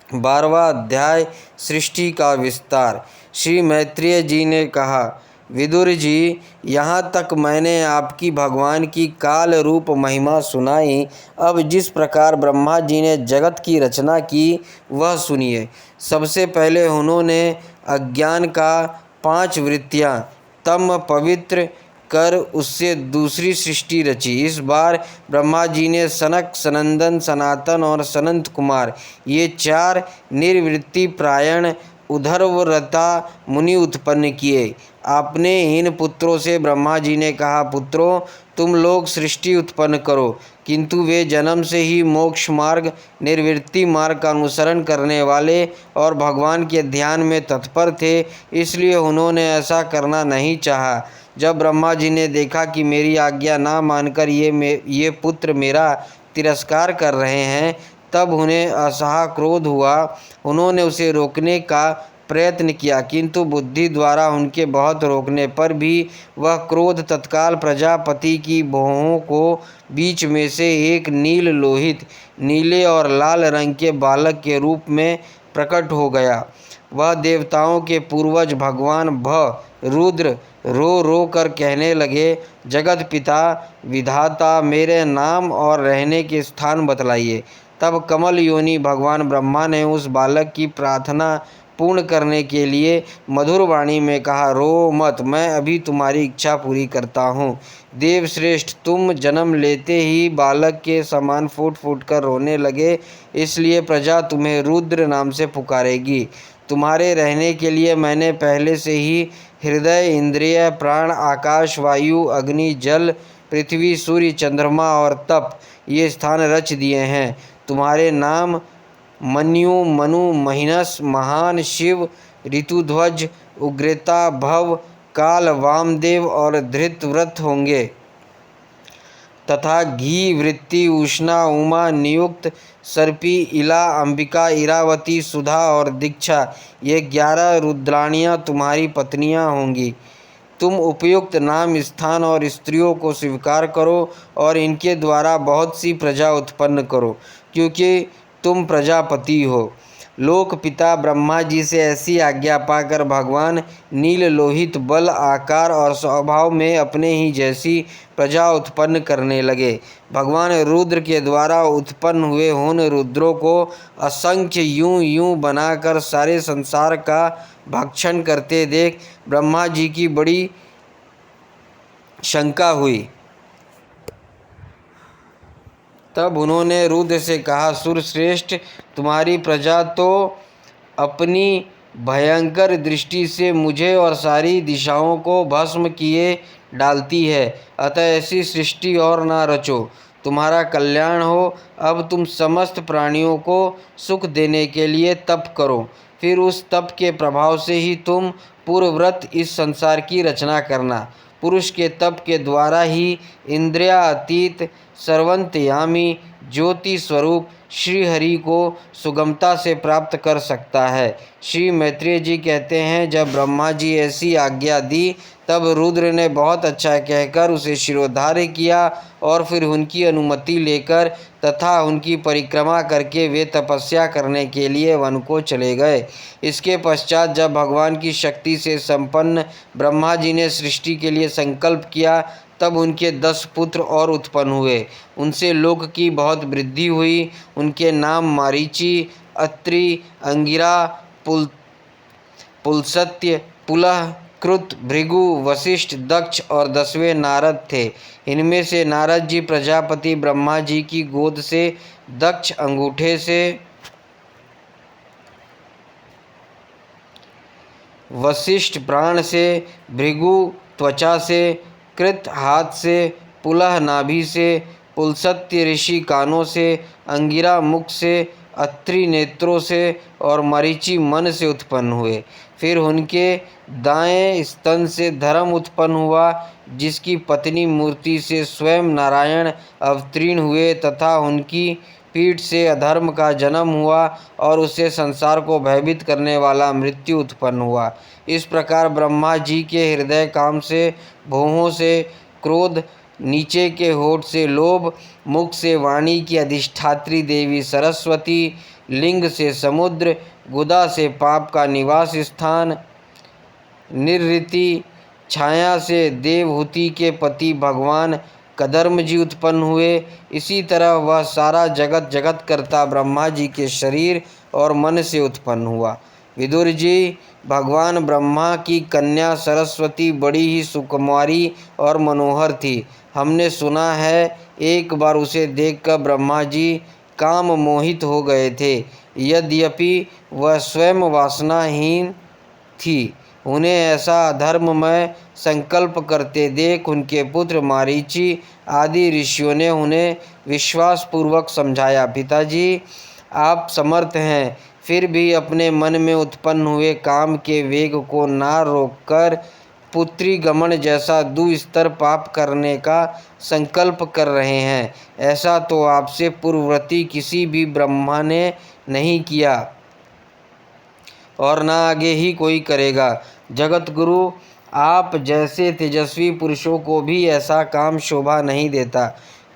12वां अध्याय सृष्टि का विस्तार। श्री मैत्रेय जी ने कहा, विदुर जी, यहाँ तक मैंने आपकी भगवान की काल रूप महिमा सुनाई। अब जिस प्रकार ब्रह्मा जी ने जगत की रचना की वह सुनिए। सबसे पहले उन्होंने अज्ञान का 5 वृत्तियाँ तम पवित्र कर उससे दूसरी सृष्टि रची। इस बार ब्रह्मा जी ने सनक, सनंदन, सनातन और सनंत कुमार ये 4 निर्वृत्ति प्रायण उधर्वरता मुनि उत्पन्न किए। आपने इन पुत्रों से ब्रह्मा जी ने कहा, पुत्रों, तुम लोग सृष्टि उत्पन्न करो। किंतु वे जन्म से ही मोक्ष मार्ग, निर्वृत्ति मार्ग का अनुसरण करने वाले और भगवान के ध्यान में तत्पर थे, इसलिए उन्होंने ऐसा करना नहीं चाहा। जब ब्रह्मा जी ने देखा कि मेरी आज्ञा ना मानकर ये पुत्र मेरा तिरस्कार कर रहे हैं, तब उन्हें असहा क्रोध हुआ। उन्होंने उसे रोकने का प्रयत्न किया, किंतु बुद्धि द्वारा उनके बहुत रोकने पर भी वह क्रोध तत्काल प्रजापति की भौहों को बीच में से एक नील लोहित, नीले और लाल रंग के बालक के रूप में प्रकट हो गया। वह देवताओं के पूर्वज भगवान रुद्र रो रो कर कहने लगे, जगत पिता विधाता, मेरे नाम और रहने के स्थान बतलाइए। तब कमल योनि भगवान ब्रह्मा ने उस बालक की प्रार्थना पूर्ण करने के लिए मधुर वाणी में कहा, रो मत, मैं अभी तुम्हारी इच्छा पूरी करता हूँ। देवश्रेष्ठ, तुम जन्म लेते ही बालक के समान फूट फूट कर रोने लगे, इसलिए प्रजा तुम्हें रुद्र नाम से पुकारेगी। तुम्हारे रहने के लिए मैंने पहले से ही हृदय, इंद्रिय, प्राण, आकाश, वायु, अग्नि, जल, पृथ्वी, सूर्य, चंद्रमा और तप ये स्थान रच दिए हैं। तुम्हारे नाम मन्यु, मनु, महिनस, महान, शिव, ऋतुध्वज, उग्रता, भव, काल, वामदेव और धृतव्रत होंगे। तथा घी, वृत्ति, उष्णा, उमा, नियुक्त, सर्पी, इला, अंबिका, इरावती, सुधा और दीक्षा, ये 11 रुद्राणियाँ तुम्हारी पत्नियाँ होंगी। तुम उपयुक्त नाम, स्थान और स्त्रियों को स्वीकार करो और इनके द्वारा बहुत सी प्रजा उत्पन्न करो, क्योंकि तुम प्रजापति हो। लोक पिता ब्रह्मा जी से ऐसी आज्ञा पाकर भगवान नील लोहित बल, आकार और स्वभाव में अपने ही जैसी प्रजा उत्पन्न करने लगे। भगवान रुद्र के द्वारा उत्पन्न हुए उन रुद्रों को असंख्य यूं यूं बनाकर सारे संसार का भक्षण करते देख ब्रह्मा जी की बड़ी शंका हुई। तब उन्होंने रुद्र से कहा, सुरश्रेष्ठ, तुम्हारी प्रजा तो अपनी भयंकर दृष्टि से मुझे और सारी दिशाओं को भस्म किए डालती है, अतः ऐसी सृष्टि और ना रचो, तुम्हारा कल्याण हो। अब तुम समस्त प्राणियों को सुख देने के लिए तप करो, फिर उस तप के प्रभाव से ही तुम पूर्वव्रत इस संसार की रचना करना। पुरुष के तप के द्वारा ही इंद्रियातीत सर्वंतयामी ज्योति स्वरूप श्री हरि को सुगमता से प्राप्त कर सकता है। श्री मैत्रेय जी कहते हैं, जब ब्रह्मा जी ऐसी आज्ञा दी तब रुद्र ने बहुत अच्छा कहकर उसे शिरोधार्य किया और फिर उनकी अनुमति लेकर तथा उनकी परिक्रमा करके वे तपस्या करने के लिए वन को चले गए। इसके पश्चात जब भगवान की शक्ति से संपन्न ब्रह्मा जी ने सृष्टि के लिए संकल्प किया तब उनके 10 पुत्र और उत्पन्न हुए। उनसे लोक की बहुत वृद्धि हुई। उनके नाम मारीचि, अत्रि, अंगिरा, पुलस्त्य, पुलह, कृत, भृगु, वशिष्ठ, दक्ष और 10वें नारद थे। इनमें से नारद जी प्रजापति ब्रह्मा जी की गोद से, दक्ष अंगूठे से, वशिष्ठ प्राण से, भृगु त्वचा से, कृत हाथ से, पुलह नाभि से, पुलस्त्य ऋषि कानों से, अंगिरा मुख से, अत्रि नेत्रों से और मरीचि मन से उत्पन्न हुए। फिर उनके दाएं स्तन से धर्म उत्पन्न हुआ, जिसकी पत्नी मूर्ति से स्वयं नारायण अवतीर्ण हुए तथा उनकी पीठ से अधर्म का जन्म हुआ और उससे संसार को भयभीत करने वाला मृत्यु उत्पन्न हुआ। इस प्रकार ब्रह्मा जी के हृदय काम से, भौहों से क्रोध, नीचे के होठ से लोभ, मुख से वाणी की अधिष्ठात्री देवी सरस्वती, लिंग से समुद्र, गुदा से पाप का निवास स्थान निरृति, छाया से देवहूति के पति भगवान कदर्म जी उत्पन्न हुए। इसी तरह वह सारा जगत करता ब्रह्मा जी के शरीर और मन से उत्पन्न हुआ। विदुर जी, भगवान ब्रह्मा की कन्या सरस्वती बड़ी ही सुकुमारी और मनोहर थी। हमने सुना है एक बार उसे देखकर ब्रह्मा जी काम मोहित हो गए थे। यद्यपि वह स्वयं वासनाहीन थी, उन्हें ऐसा अधर्ममय संकल्प करते देख उनके पुत्र मारीचि आदि ऋषियों ने उन्हें विश्वासपूर्वक समझाया, पिताजी आप समर्थ हैं, फिर भी अपने मन में उत्पन्न हुए काम के वेग को ना रोककर पुत्री गमन जैसा दुस्तर पाप करने का संकल्प कर रहे हैं। ऐसा तो आपसे पूर्ववर्ती किसी भी ब्रह्मा ने नहीं किया और ना आगे ही कोई करेगा। जगत गुरु, आप जैसे तेजस्वी पुरुषों को भी ऐसा काम शोभा नहीं देता,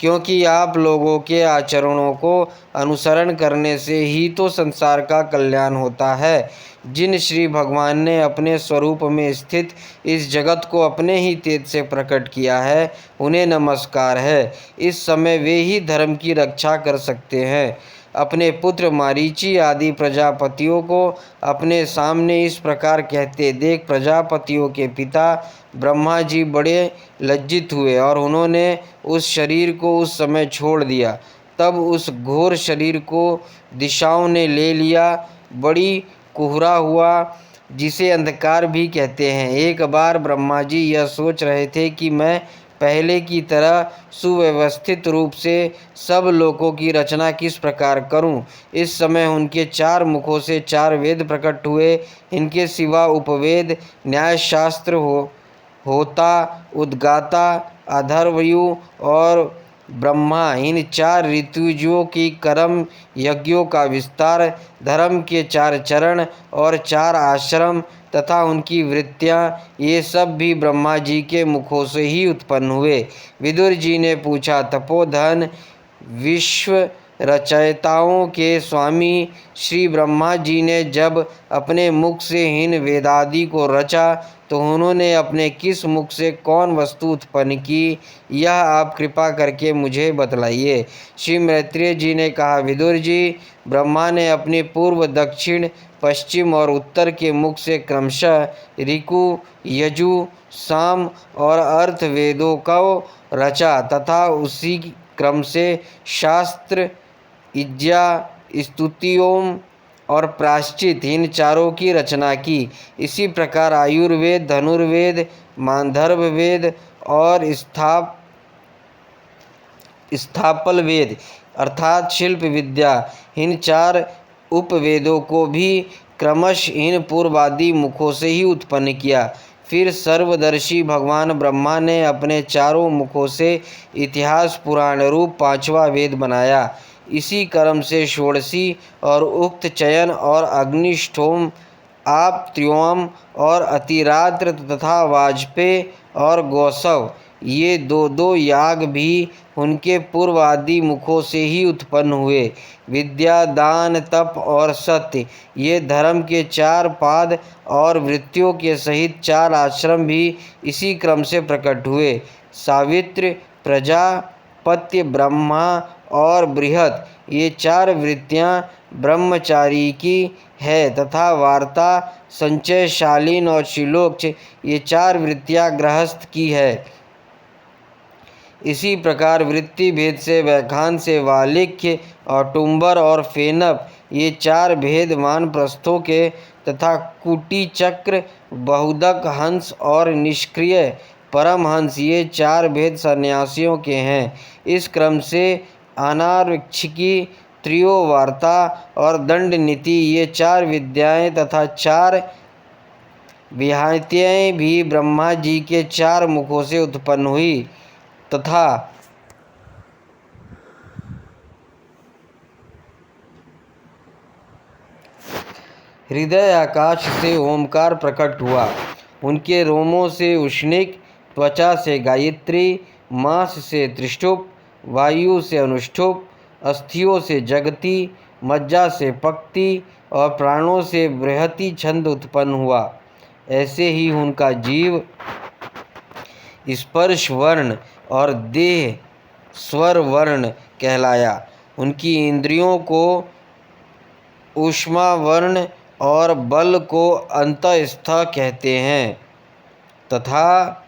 क्योंकि आप लोगों के आचरणों को अनुसरण करने से ही तो संसार का कल्याण होता है। जिन श्री भगवान ने अपने स्वरूप में स्थित इस जगत को अपने ही तेज से प्रकट किया है, उन्हें नमस्कार है। इस समय वे ही धर्म की रक्षा कर सकते हैं। अपने पुत्र मारीचि आदि प्रजापतियों को अपने सामने इस प्रकार कहते देख प्रजापतियों के पिता ब्रह्मा जी बड़े लज्जित हुए और उन्होंने उस शरीर को उस समय छोड़ दिया। तब उस घोर शरीर को दिशाओं ने ले लिया। बड़ी कोहरा हुआ, जिसे अंधकार भी कहते हैं। एक बार ब्रह्मा जी यह सोच रहे थे कि मैं पहले की तरह सुव्यवस्थित रूप से सब लोकों की रचना किस प्रकार करूं। इस समय उनके 4 मुखों से 4 वेद प्रकट हुए। इनके सिवा उपवेद, न्यायशास्त्र, होता, उद्गाता, अथर्वयु और ब्रह्मा इन 4 ऋतुजों की कर्म यज्ञों का विस्तार, धर्म के 4 चरण और 4 आश्रम तथा उनकी वृत्तियाँ, ये सब भी ब्रह्मा जी के मुखों से ही उत्पन्न हुए। विदुर जी ने पूछा, तपोधन विश्व रचयिताओं के स्वामी श्री ब्रह्मा जी ने जब अपने मुख से इन वेदादि को रचा तो उन्होंने अपने किस मुख से कौन वस्तु उत्पन्न की, यह आप कृपा करके मुझे बतलाइए। श्री मैत्रेय जी ने कहा, विदुर जी, ब्रह्मा ने अपने पूर्व, दक्षिण, पश्चिम और उत्तर के मुख से क्रमशः ऋकु, यजु, साम और अर्थ वेदों को रचा तथा उसी क्रम से शास्त्र, इज्जा, स्तुतियों और प्रायश्चित इन 4 की रचना की। इसी प्रकार आयुर्वेद, धनुर्वेद, मांधर्व वेद और स्थापल वेद अर्थात शिल्प विद्या, इन 4 उपवेदों को भी क्रमश इन पूर्वादि मुखों से ही उत्पन्न किया। फिर सर्वदर्शी भगवान ब्रह्मा ने अपने 4 मुखों से इतिहास पुराण रूप 5वां वेद बनाया। इसी क्रम से षोडशी और उक्त चयन और अग्निष्टोम, आप त्र्योम और अतिरात्र तथा वाजपेय और गौसव, ये 2 याग भी उनके पूर्वादि मुखों से ही उत्पन्न हुए। विद्या, दान, तप और सत्य, ये धर्म के 4 पाद और वृत्तियों के सहित 4 आश्रम भी इसी क्रम से प्रकट हुए। सावित्र, प्रजापत्य, ब्रह्मा और बृहत, ये 4 वृत्तियाँ ब्रह्मचारी की है तथा वार्ता, संचय, शालीन और शिलोक्ष, ये 4 वृत्तियाँ गृहस्थ की है। इसी प्रकार वृत्ति भेद से वैखान से वालिख्य, औटुंबर और फेनप, ये 4 भेद वानप्रस्थों के तथा कुटी, चक्र, बहुदक, हंस और निष्क्रिय परमहंस, ये 4 भेद सन्यासियों के हैं। इस क्रम से अनारक्षिकी, त्रियोवार्ता और दंड नीति, ये 4 विद्याएं तथा 4 विहायतें भी ब्रह्मा जी के 4 मुखों से उत्पन्न हुई तथा हृदय आकाश से ओमकार प्रकट हुआ। उनके रोमों से उष्णिक, त्वचा से गायत्री, मांस से त्रिष्टुप, वायु से अनुष्टुप, अस्थियों से जगती, मज्जा से पक्ति और प्राणों से बृहति छंद उत्पन्न हुआ। ऐसे ही उनका जीव स्पर्श वर्ण और देह स्वर वर्ण कहलाया। उनकी इंद्रियों को ऊष्मा वर्ण और बल को अंतस्थ कहते हैं तथा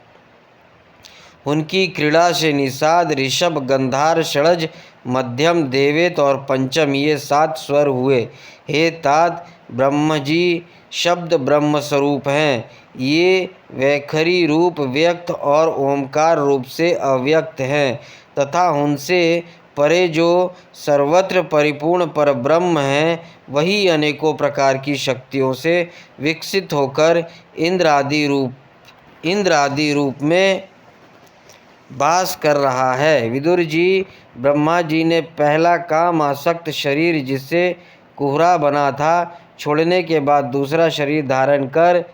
उनकी क्रीड़ा से निषाद, ऋषभ, गंधार, षडज, मध्यम, देवेत और पंचम, ये 7 स्वर हुए। हे तात, ब्रह्मजी शब्द ब्रह्म स्वरूप हैं। ये वैखरी रूप व्यक्त और ओमकार रूप से अव्यक्त हैं तथा उनसे परे जो सर्वत्र परिपूर्ण पर ब्रह्म हैं, वही अनेकों प्रकार की शक्तियों से विकसित होकर इंद्र आदि रूप में वास कर रहा है। विदुर जी, ब्रह्मा जी ने पहला काम आसक्त शरीर जिससे कुहरा बना था छोड़ने के बाद दूसरा शरीर धारण कर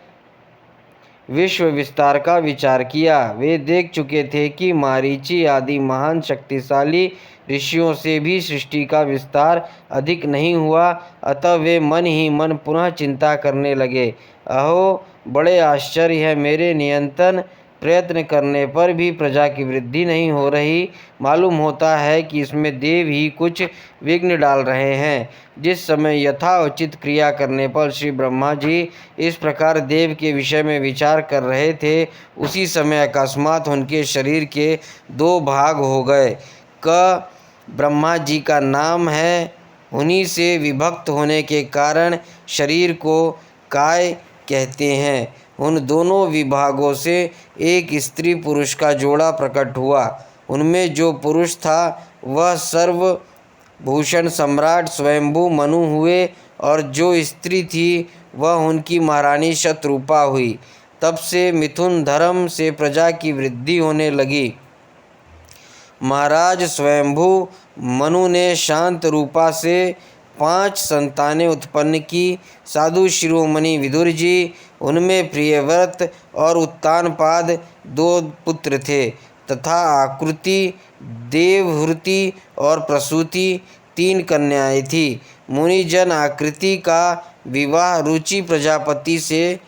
विश्व विस्तार का विचार किया। वे देख चुके थे कि मारीची आदि महान शक्तिशाली ऋषियों से भी सृष्टि का विस्तार अधिक नहीं हुआ, अतः वे मन ही मन पुनः चिंता करने लगे। अहो, बड़े आश्चर्य है, मेरे नियंत्रण प्रयत्न करने पर भी प्रजा की वृद्धि नहीं हो रही। मालूम होता है कि इसमें देव ही कुछ विघ्न डाल रहे हैं। जिस समय यथाउचित क्रिया करने पर श्री ब्रह्मा जी इस प्रकार देव के विषय में विचार कर रहे थे, उसी समय अकस्मात उनके शरीर के 2 भाग हो गए। क ब्रह्मा जी का नाम है, उन्हीं से विभक्त होने के कारण शरीर को काय कहते हैं। उन दोनों विभागों से एक स्त्री पुरुष का जोड़ा प्रकट हुआ। उनमें जो पुरुष था वह सर्वभूषण सम्राट स्वयंभू मनु हुए और जो स्त्री थी वह उनकी महारानी शतरूपा हुई। तब से मिथुन धर्म से प्रजा की वृद्धि होने लगी। महाराज स्वयंभू मनु ने शांत रूपा से 5 संतानें उत्पन्न की। साधु शिरोमणि विदुर जी, उनमें प्रियव्रत और उत्तानपाद 2 पुत्र थे तथा आकृति, देवहूति और प्रसूति 3 कन्याएं थीं। मुनिजन आकृति का विवाह रुचि प्रजापति से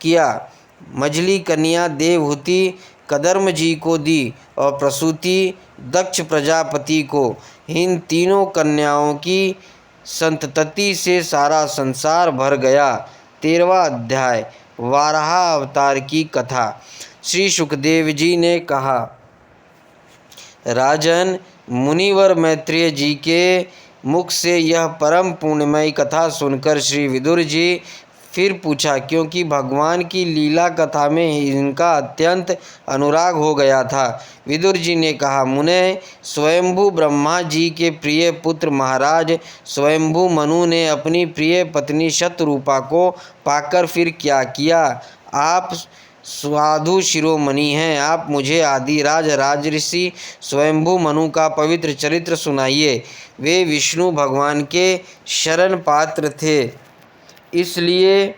किया। मझली कन्या देवहूति कदर्म जी को दी और प्रसूति दक्ष प्रजापति को। इन तीनों कन्याओं की संतति से सारा संसार भर गया। 13वां अध्याय, वाराह अवतार की कथा। श्री सुखदेव जी ने कहा, राजन, मुनिवर मैत्रेय जी के मुख से यह परम पुण्यमयी कथा सुनकर श्री विदुर जी फिर पूछा, क्योंकि भगवान की लीला कथा में इनका अत्यंत अनुराग हो गया था। विदुर जी ने कहा, मुने, स्वयंभू ब्रह्मा जी के प्रिय पुत्र महाराज स्वयंभू मनु ने अपनी प्रिय पत्नी शतरूपा को पाकर फिर क्या किया? आप साधु शिरोमणि हैं, आप मुझे आदिराज राजऋषि स्वयंभू मनु का पवित्र चरित्र सुनाइए। वे विष्णु भगवान के शरण पात्र थे, इसलिए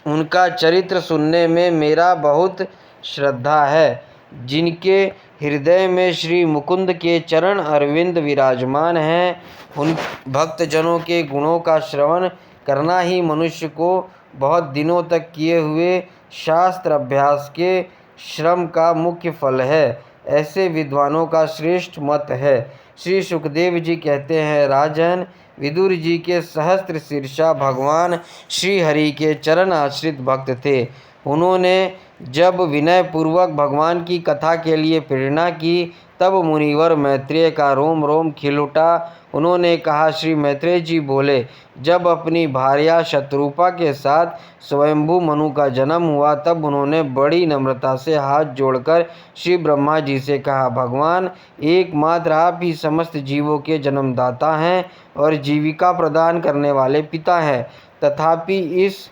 उनका चरित्र सुनने में मेरा बहुत श्रद्धा है। जिनके हृदय में श्री मुकुंद के चरण अरविंद विराजमान हैं, उन भक्तजनों के गुणों का श्रवण करना ही मनुष्य को बहुत दिनों तक किए हुए शास्त्र अभ्यास के श्रम का मुख्य फल है, ऐसे विद्वानों का श्रेष्ठ मत है। श्री सुखदेव जी कहते हैं, राजन, विदुर जी के सहस्त्र शीर्षा भगवान श्री हरि के चरण आश्रित भक्त थे। उन्होंने जब विनय पूर्वक भगवान की कथा के लिए प्रेरणा की, तब मुनिवर मैत्रेय का रोम रोम खिल उठा। उन्होंने कहा, श्री मैत्रेय जी बोले, जब अपनी भार्या शतरूपा के साथ स्वयंभू मनु का जन्म हुआ, तब उन्होंने बड़ी नम्रता से हाथ जोड़कर श्री ब्रह्मा जी से कहा, भगवान, एकमात्र आप ही समस्त जीवों के जन्मदाता हैं और जीविका प्रदान करने वाले पिता हैं। तथापि इस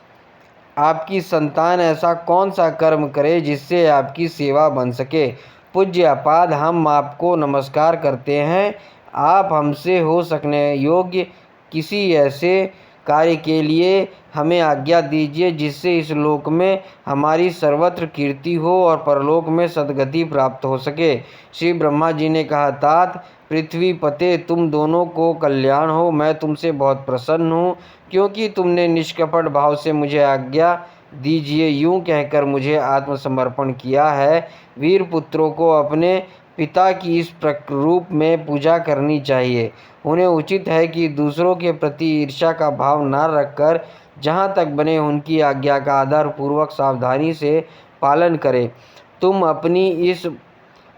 आपकी संतान ऐसा कौन सा कर्म करे जिससे आपकी सेवा बन सके? पूज्य आपाद, हम आपको नमस्कार करते हैं। आप हमसे हो सकने योग्य किसी ऐसे कार्य के लिए हमें आज्ञा दीजिए जिससे इस लोक में हमारी सर्वत्र कीर्ति हो और परलोक में सद्गति प्राप्त हो सके। श्री ब्रह्मा जी ने कहा, तात, पृथ्वी पते, तुम दोनों को कल्याण हो। मैं तुमसे बहुत प्रसन्न हूँ, क्योंकि तुमने निष्कपट भाव से मुझे आज्ञा दीजिए यूँ कहकर मुझे आत्मसमर्पण किया है। वीर पुत्रों को अपने पिता की इस रूप में पूजा करनी चाहिए। उन्हें उचित है कि दूसरों के प्रति ईर्ष्या का भाव न रखकर जहाँ तक बने उनकी आज्ञा का आदरपूर्वक सावधानी से पालन करें। तुम अपनी इस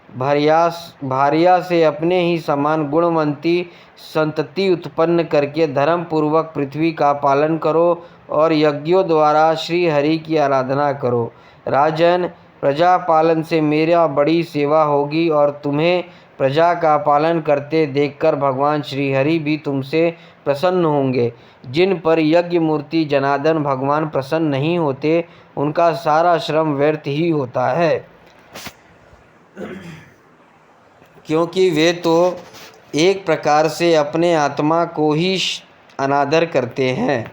भार्या से अपने ही समान गुणवंती संतति उत्पन्न करके धर्म पूर्वक पृथ्वी का पालन करो और यज्ञों द्वारा श्री हरि की आराधना करो। राजन, प्रजा पालन से मेरा बड़ी सेवा होगी और तुम्हें प्रजा का पालन करते देखकर भगवान श्री हरि भी तुमसे प्रसन्न होंगे। जिन पर यज्ञ मूर्ति जनार्दन भगवान प्रसन्न नहीं होते, उनका सारा श्रम व्यर्थ ही होता है, क्योंकि वे तो एक प्रकार से अपने आत्मा को ही अनादर करते हैं।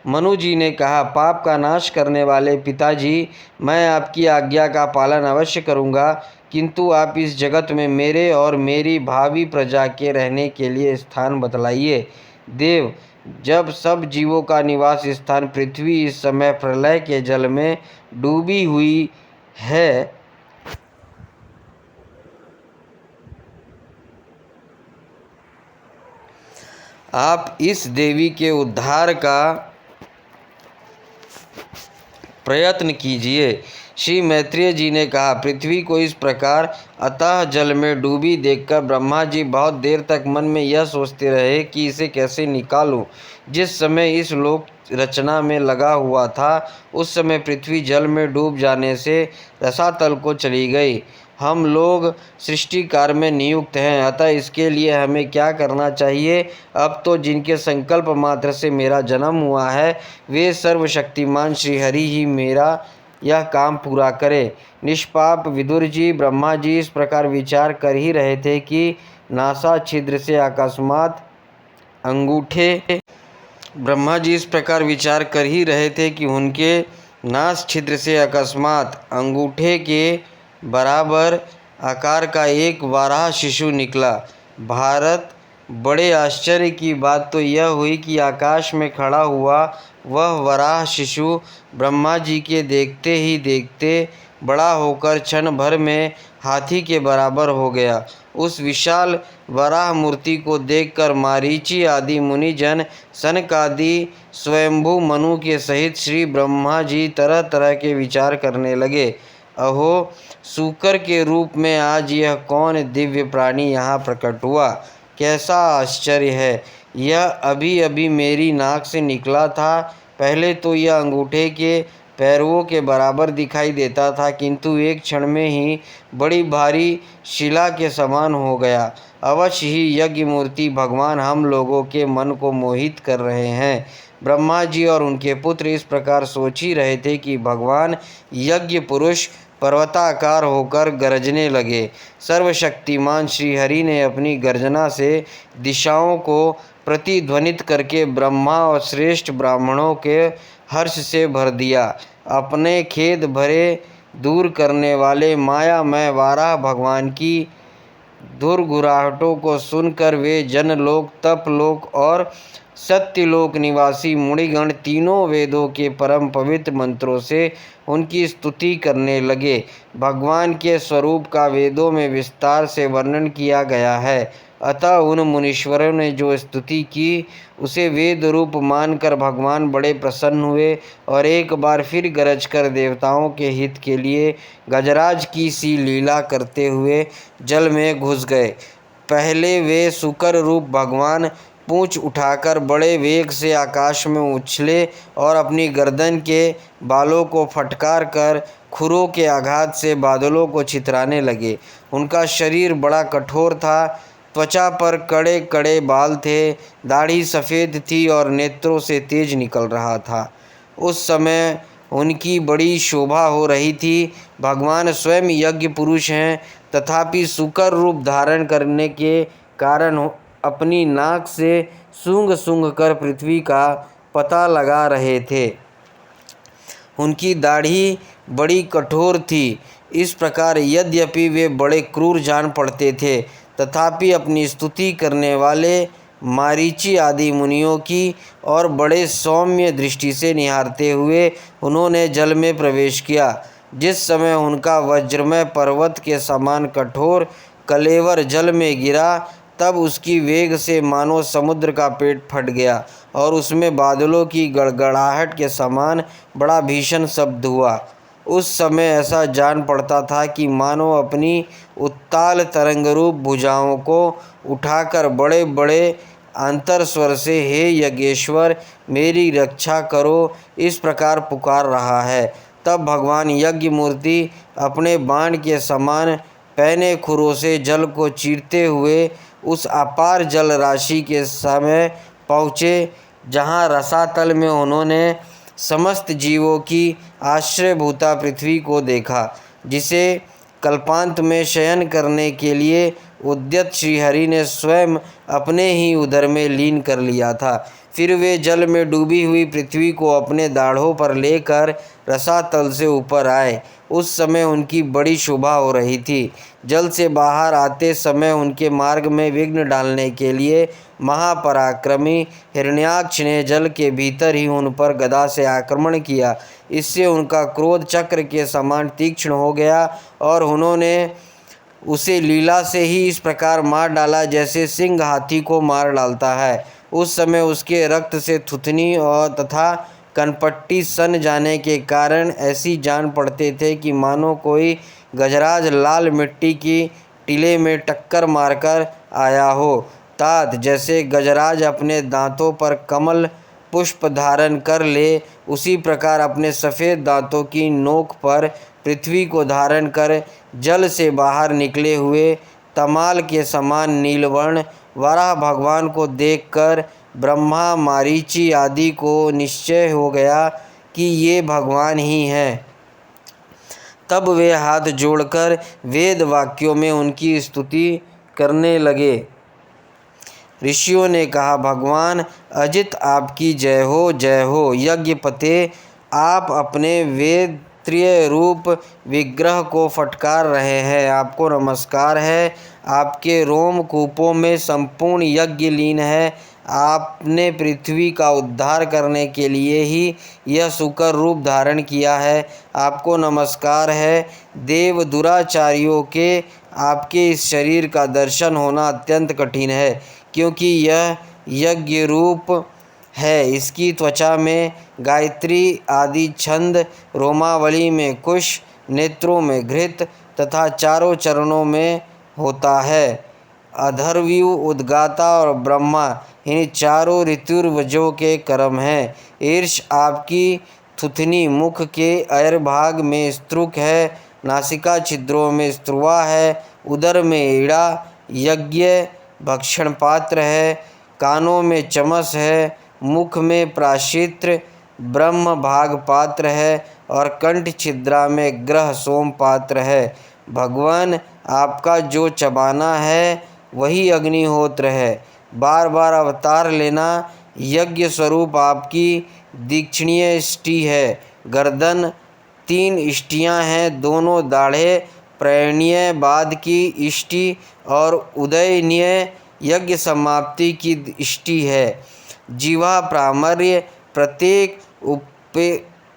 मनु जी ने कहा, पाप का नाश करने वाले पिताजी, मैं आपकी आज्ञा का पालन अवश्य करूँगा, किंतु आप इस जगत में मेरे और मेरी भावी प्रजा के रहने के लिए स्थान बतलाइए। देव, जब सब जीवों का निवास स्थान पृथ्वी इस समय प्रलय के जल में डूबी हुई है, आप इस देवी के उद्धार का प्रयत्न कीजिए। श्री मैत्रेय जी ने कहा, पृथ्वी को इस प्रकार अतः जल में डूबी देखकर ब्रह्मा जी बहुत देर तक मन में यह सोचते रहे कि इसे कैसे निकालूं। जिस समय इस लोक रचना में लगा हुआ था, उस समय पृथ्वी जल में डूब जाने से रसातल को चली गई। हम लोग सृष्टि कार्य में नियुक्त हैं, अतः इसके लिए हमें क्या करना चाहिए? अब तो जिनके संकल्प मात्र से मेरा जन्म हुआ है, वे सर्वशक्तिमान श्रीहरि ही मेरा यह काम पूरा करे। निष्पाप विदुर जी, ब्रह्मा जी इस प्रकार विचार कर ही रहे थे कि नासा छिद्र से अकस्मात अंगूठे ब्रह्मा जी इस प्रकार विचार कर ही रहे थे कि उनके नास छिद्र से अकस्मात अंगूठे के बराबर आकार का एक वाराह शिशु निकला। भारत बड़े आश्चर्य की बात तो यह हुई कि आकाश में खड़ा हुआ वह वराह शिशु ब्रह्मा जी के देखते ही देखते बड़ा होकर क्षण भर में हाथी के बराबर हो गया। उस विशाल वराह मूर्ति को देखकर मारीची आदि मुनिजन, सनक आदि स्वयंभू मनु के सहित श्री ब्रह्मा जी तरह तरह के विचार करने लगे। अहो, सूकर के रूप में आज यह कौन दिव्य प्राणी यहाँ प्रकट हुआ? कैसा आश्चर्य है! यह अभी अभी मेरी नाक से निकला था। पहले तो यह अंगूठे के पैरों के बराबर दिखाई देता था, किंतु एक क्षण में ही बड़ी भारी शिला के समान हो गया। अवश्य ही यज्ञ मूर्ति भगवान हम लोगों के मन को मोहित कर रहे हैं। ब्रह्मा जी और उनके पुत्र इस प्रकार सोच ही रहे थे कि भगवान यज्ञ पुरुष पर्वताकार होकर गरजने लगे। सर्वशक्तिमान श्रीहरि ने अपनी गर्जना से दिशाओं को प्रतिध्वनित करके ब्रह्मा और श्रेष्ठ ब्राह्मणों के हर्ष से भर दिया। अपने खेद भरे दूर करने वाले मायामय वाराह भगवान की दुर्गुराहटों को सुनकर वे जनलोक, तपलोक और सत्यलोक निवासी मुनिगण तीनों वेदों के परम पवित्र मंत्रों से उनकी स्तुति करने लगे। भगवान के स्वरूप का वेदों में विस्तार से वर्णन किया गया है, अतः उन मुनीश्वरों ने जो स्तुति की उसे वेद रूप मानकर भगवान बड़े प्रसन्न हुए और एक बार फिर गरज कर देवताओं के हित के लिए गजराज की सी लीला करते हुए जल में घुस गए। पहले वे सुकर रूप भगवान पूंछ उठाकर बड़े वेग से आकाश में उछले और अपनी गर्दन के बालों को फटकार कर खुरों के आघात से बादलों को छितराने लगे। उनका शरीर बड़ा कठोर था, त्वचा पर कड़े कड़े बाल थे, दाढ़ी सफ़ेद थी और नेत्रों से तेज निकल रहा था। उस समय उनकी बड़ी शोभा हो रही थी। भगवान स्वयं यज्ञ पुरुष हैं, तथापि सुकर रूप धारण करने के कारण अपनी नाक से सूंघ सूंघ कर पृथ्वी का पता लगा रहे थे। उनकी दाढ़ी बड़ी कठोर थी। इस प्रकार यद्यपि वे बड़े क्रूर जान पड़ते थे, तथापि अपनी स्तुति करने वाले मारीची आदि मुनियों की और बड़े सौम्य दृष्टि से निहारते हुए उन्होंने जल में प्रवेश किया। जिस समय उनका वज्रमय पर्वत के समान कठोर कलेवर जल में गिरा, तब उसकी वेग से मानो समुद्र का पेट फट गया और उसमें बादलों की गड़गड़ाहट के समान बड़ा भीषण शब्द हुआ। उस समय ऐसा जान पड़ता था कि मानो अपनी उत्ताल तरंग रूप भुजाओं को उठाकर बड़े बड़े अंतरस्वर से हे यज्ञेश्वर मेरी रक्षा करो, इस प्रकार पुकार रहा है। तब भगवान यज्ञ मूर्ति अपने बाण के समान पैने खुरों से जल को चीरते हुए उस अपार जल राशि के समय पहुँचे, जहाँ रसातल में उन्होंने समस्त जीवों की आश्रयभूता पृथ्वी को देखा, जिसे कल्पांत में शयन करने के लिए उद्यत श्रीहरि ने स्वयं अपने ही उदर में लीन कर लिया था। फिर वे जल में डूबी हुई पृथ्वी को अपने दाढ़ों पर लेकर रसातल से ऊपर आए। उस समय उनकी बड़ी शोभा हो रही थी। जल से बाहर आते समय उनके मार्ग में विघ्न डालने के लिए महापराक्रमी हिरण्याक्ष ने जल के भीतर ही उन पर गदा से आक्रमण किया। इससे उनका क्रोध चक्र के समान तीक्ष्ण हो गया और उन्होंने उसे लीला से ही इस प्रकार मार डाला जैसे सिंह हाथी को मार डालता है। उस समय उसके रक्त से थुथनी और तथा कनपट्टी सन जाने के कारण ऐसी जान पड़ते थे कि मानो कोई गजराज लाल मिट्टी की टीले में टक्कर मारकर आया हो। तात जैसे गजराज अपने दांतों पर कमल पुष्प धारण कर ले, उसी प्रकार अपने सफ़ेद दांतों की नोक पर पृथ्वी को धारण कर जल से बाहर निकले हुए तमाल के समान नीलवर्ण वराह भगवान को देखकर ब्रह्मा, मारीची आदि को निश्चय हो गया कि ये भगवान ही हैं। तब वे हाथ जोड़कर वेद वाक्यों में उनकी स्तुति करने लगे। ऋषियों ने कहा, भगवान अजित आपकी जय हो, जय हो। यज्ञपते, आप अपने वेत्रीय रूप विग्रह को फटकार रहे हैं, आपको नमस्कार है। आपके रोम कूपों में संपूर्ण यज्ञ लीन है। आपने पृथ्वी का उद्धार करने के लिए ही यह सुकर रूप धारण किया है, आपको नमस्कार है। देव दुराचारियों के आपके इस शरीर का दर्शन होना अत्यंत कठिन है, क्योंकि यह यज्ञ रूप है। इसकी त्वचा में गायत्री आदि छंद, रोमावली में कुश, नेत्रों में घृत तथा चारों चरणों में होता है। अधर्व्यू, उद्गाता और ब्रह्मा, इन चारों ऋतुर्वजों के कर्म हैं। ईर्ष आपकी थुथनी, मुख के अयरभाग में स्त्रुक है, नासिका छिद्रों में स्त्रुवा है, उदर में ईड़ा यज्ञ भक्षण पात्र है, कानों में चमस है, मुख में प्राशित्र ब्रह्म भाग पात्र है और कंठ छिद्रा में ग्रह सोम पात्र है। भगवान, आपका जो चबाना है वही अग्निहोत्र है। बार बार अवतार लेना यज्ञ स्वरूप आपकी दीक्षणीय इष्टि है। गर्दन 3 इष्टियाँ हैं, दोनों दाढ़े प्रणीय बाद की इष्टि और उदयनीय यज्ञ समाप्ति की इष्टि है। जीवा प्रामर्य, प्रत्येक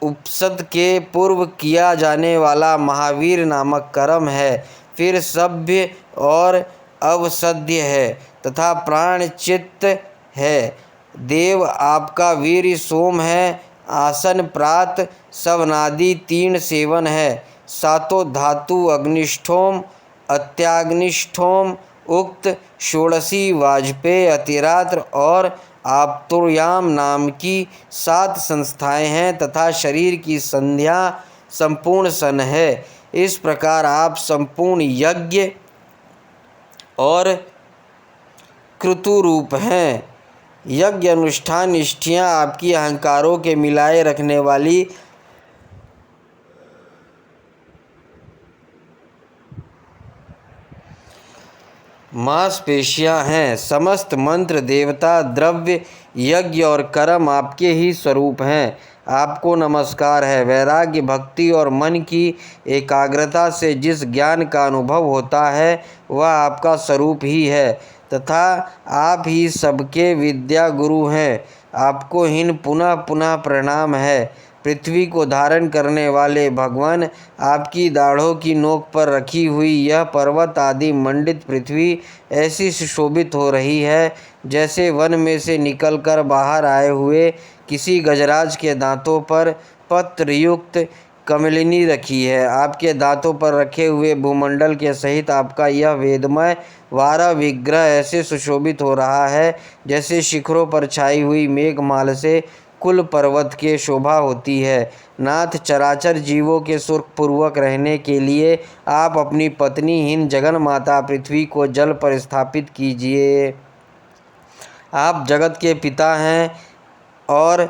उपसद के पूर्व किया जाने वाला महावीर नामक कर्म है। फिर सभ्य और अवसद्य है तथा प्राण चित्त है। देव, आपका वीर सोम है। आसन प्रात सवनादि 3 सेवन है। सातों धातु अग्निष्ठोम, अत्याग्निष्ठोम, उक्त षोडशी वाजपेय, अतिरात्र और आप्तोयाम नाम की 7 संस्थाएं हैं तथा शरीर की संध्या संपूर्ण सन है। इस प्रकार आप संपूर्ण यज्ञ और क्रतुरूप हैं। यज्ञ अनुष्ठान निष्ठियाँ आपकी अहंकारों के मिलाए रखने वाली मांसपेशियाँ हैं। समस्त मंत्र, देवता, द्रव्य, यज्ञ और कर्म आपके ही स्वरूप हैं, आपको नमस्कार है। वैराग्य, भक्ति और मन की एकाग्रता से जिस ज्ञान का अनुभव होता है वह आपका स्वरूप ही है तथा आप ही सबके विद्या गुरु हैं। आपको हीन पुनः पुनः प्रणाम है। पृथ्वी को धारण करने वाले भगवान, आपकी दाढ़ों की नोक पर रखी हुई यह पर्वत आदि मंडित पृथ्वी ऐसी सुशोभित हो रही है जैसे वन में से निकलकर बाहर आए हुए किसी गजराज के दांतों पर पत्रयुक्त कमलिनी रखी है। आपके दांतों पर रखे हुए भूमंडल के सहित आपका यह वेदमय 12 विग्रह ऐसे सुशोभित हो रहा है जैसे शिखरों पर छाई हुई मेघमाल से कुल पर्वत के शोभा होती है। नाथ, चराचर जीवों के सुखपूर्वक रहने के लिए आप अपनी पत्नीहीन जगन माता पृथ्वी को जल पर स्थापित कीजिए। आप जगत के पिता हैं और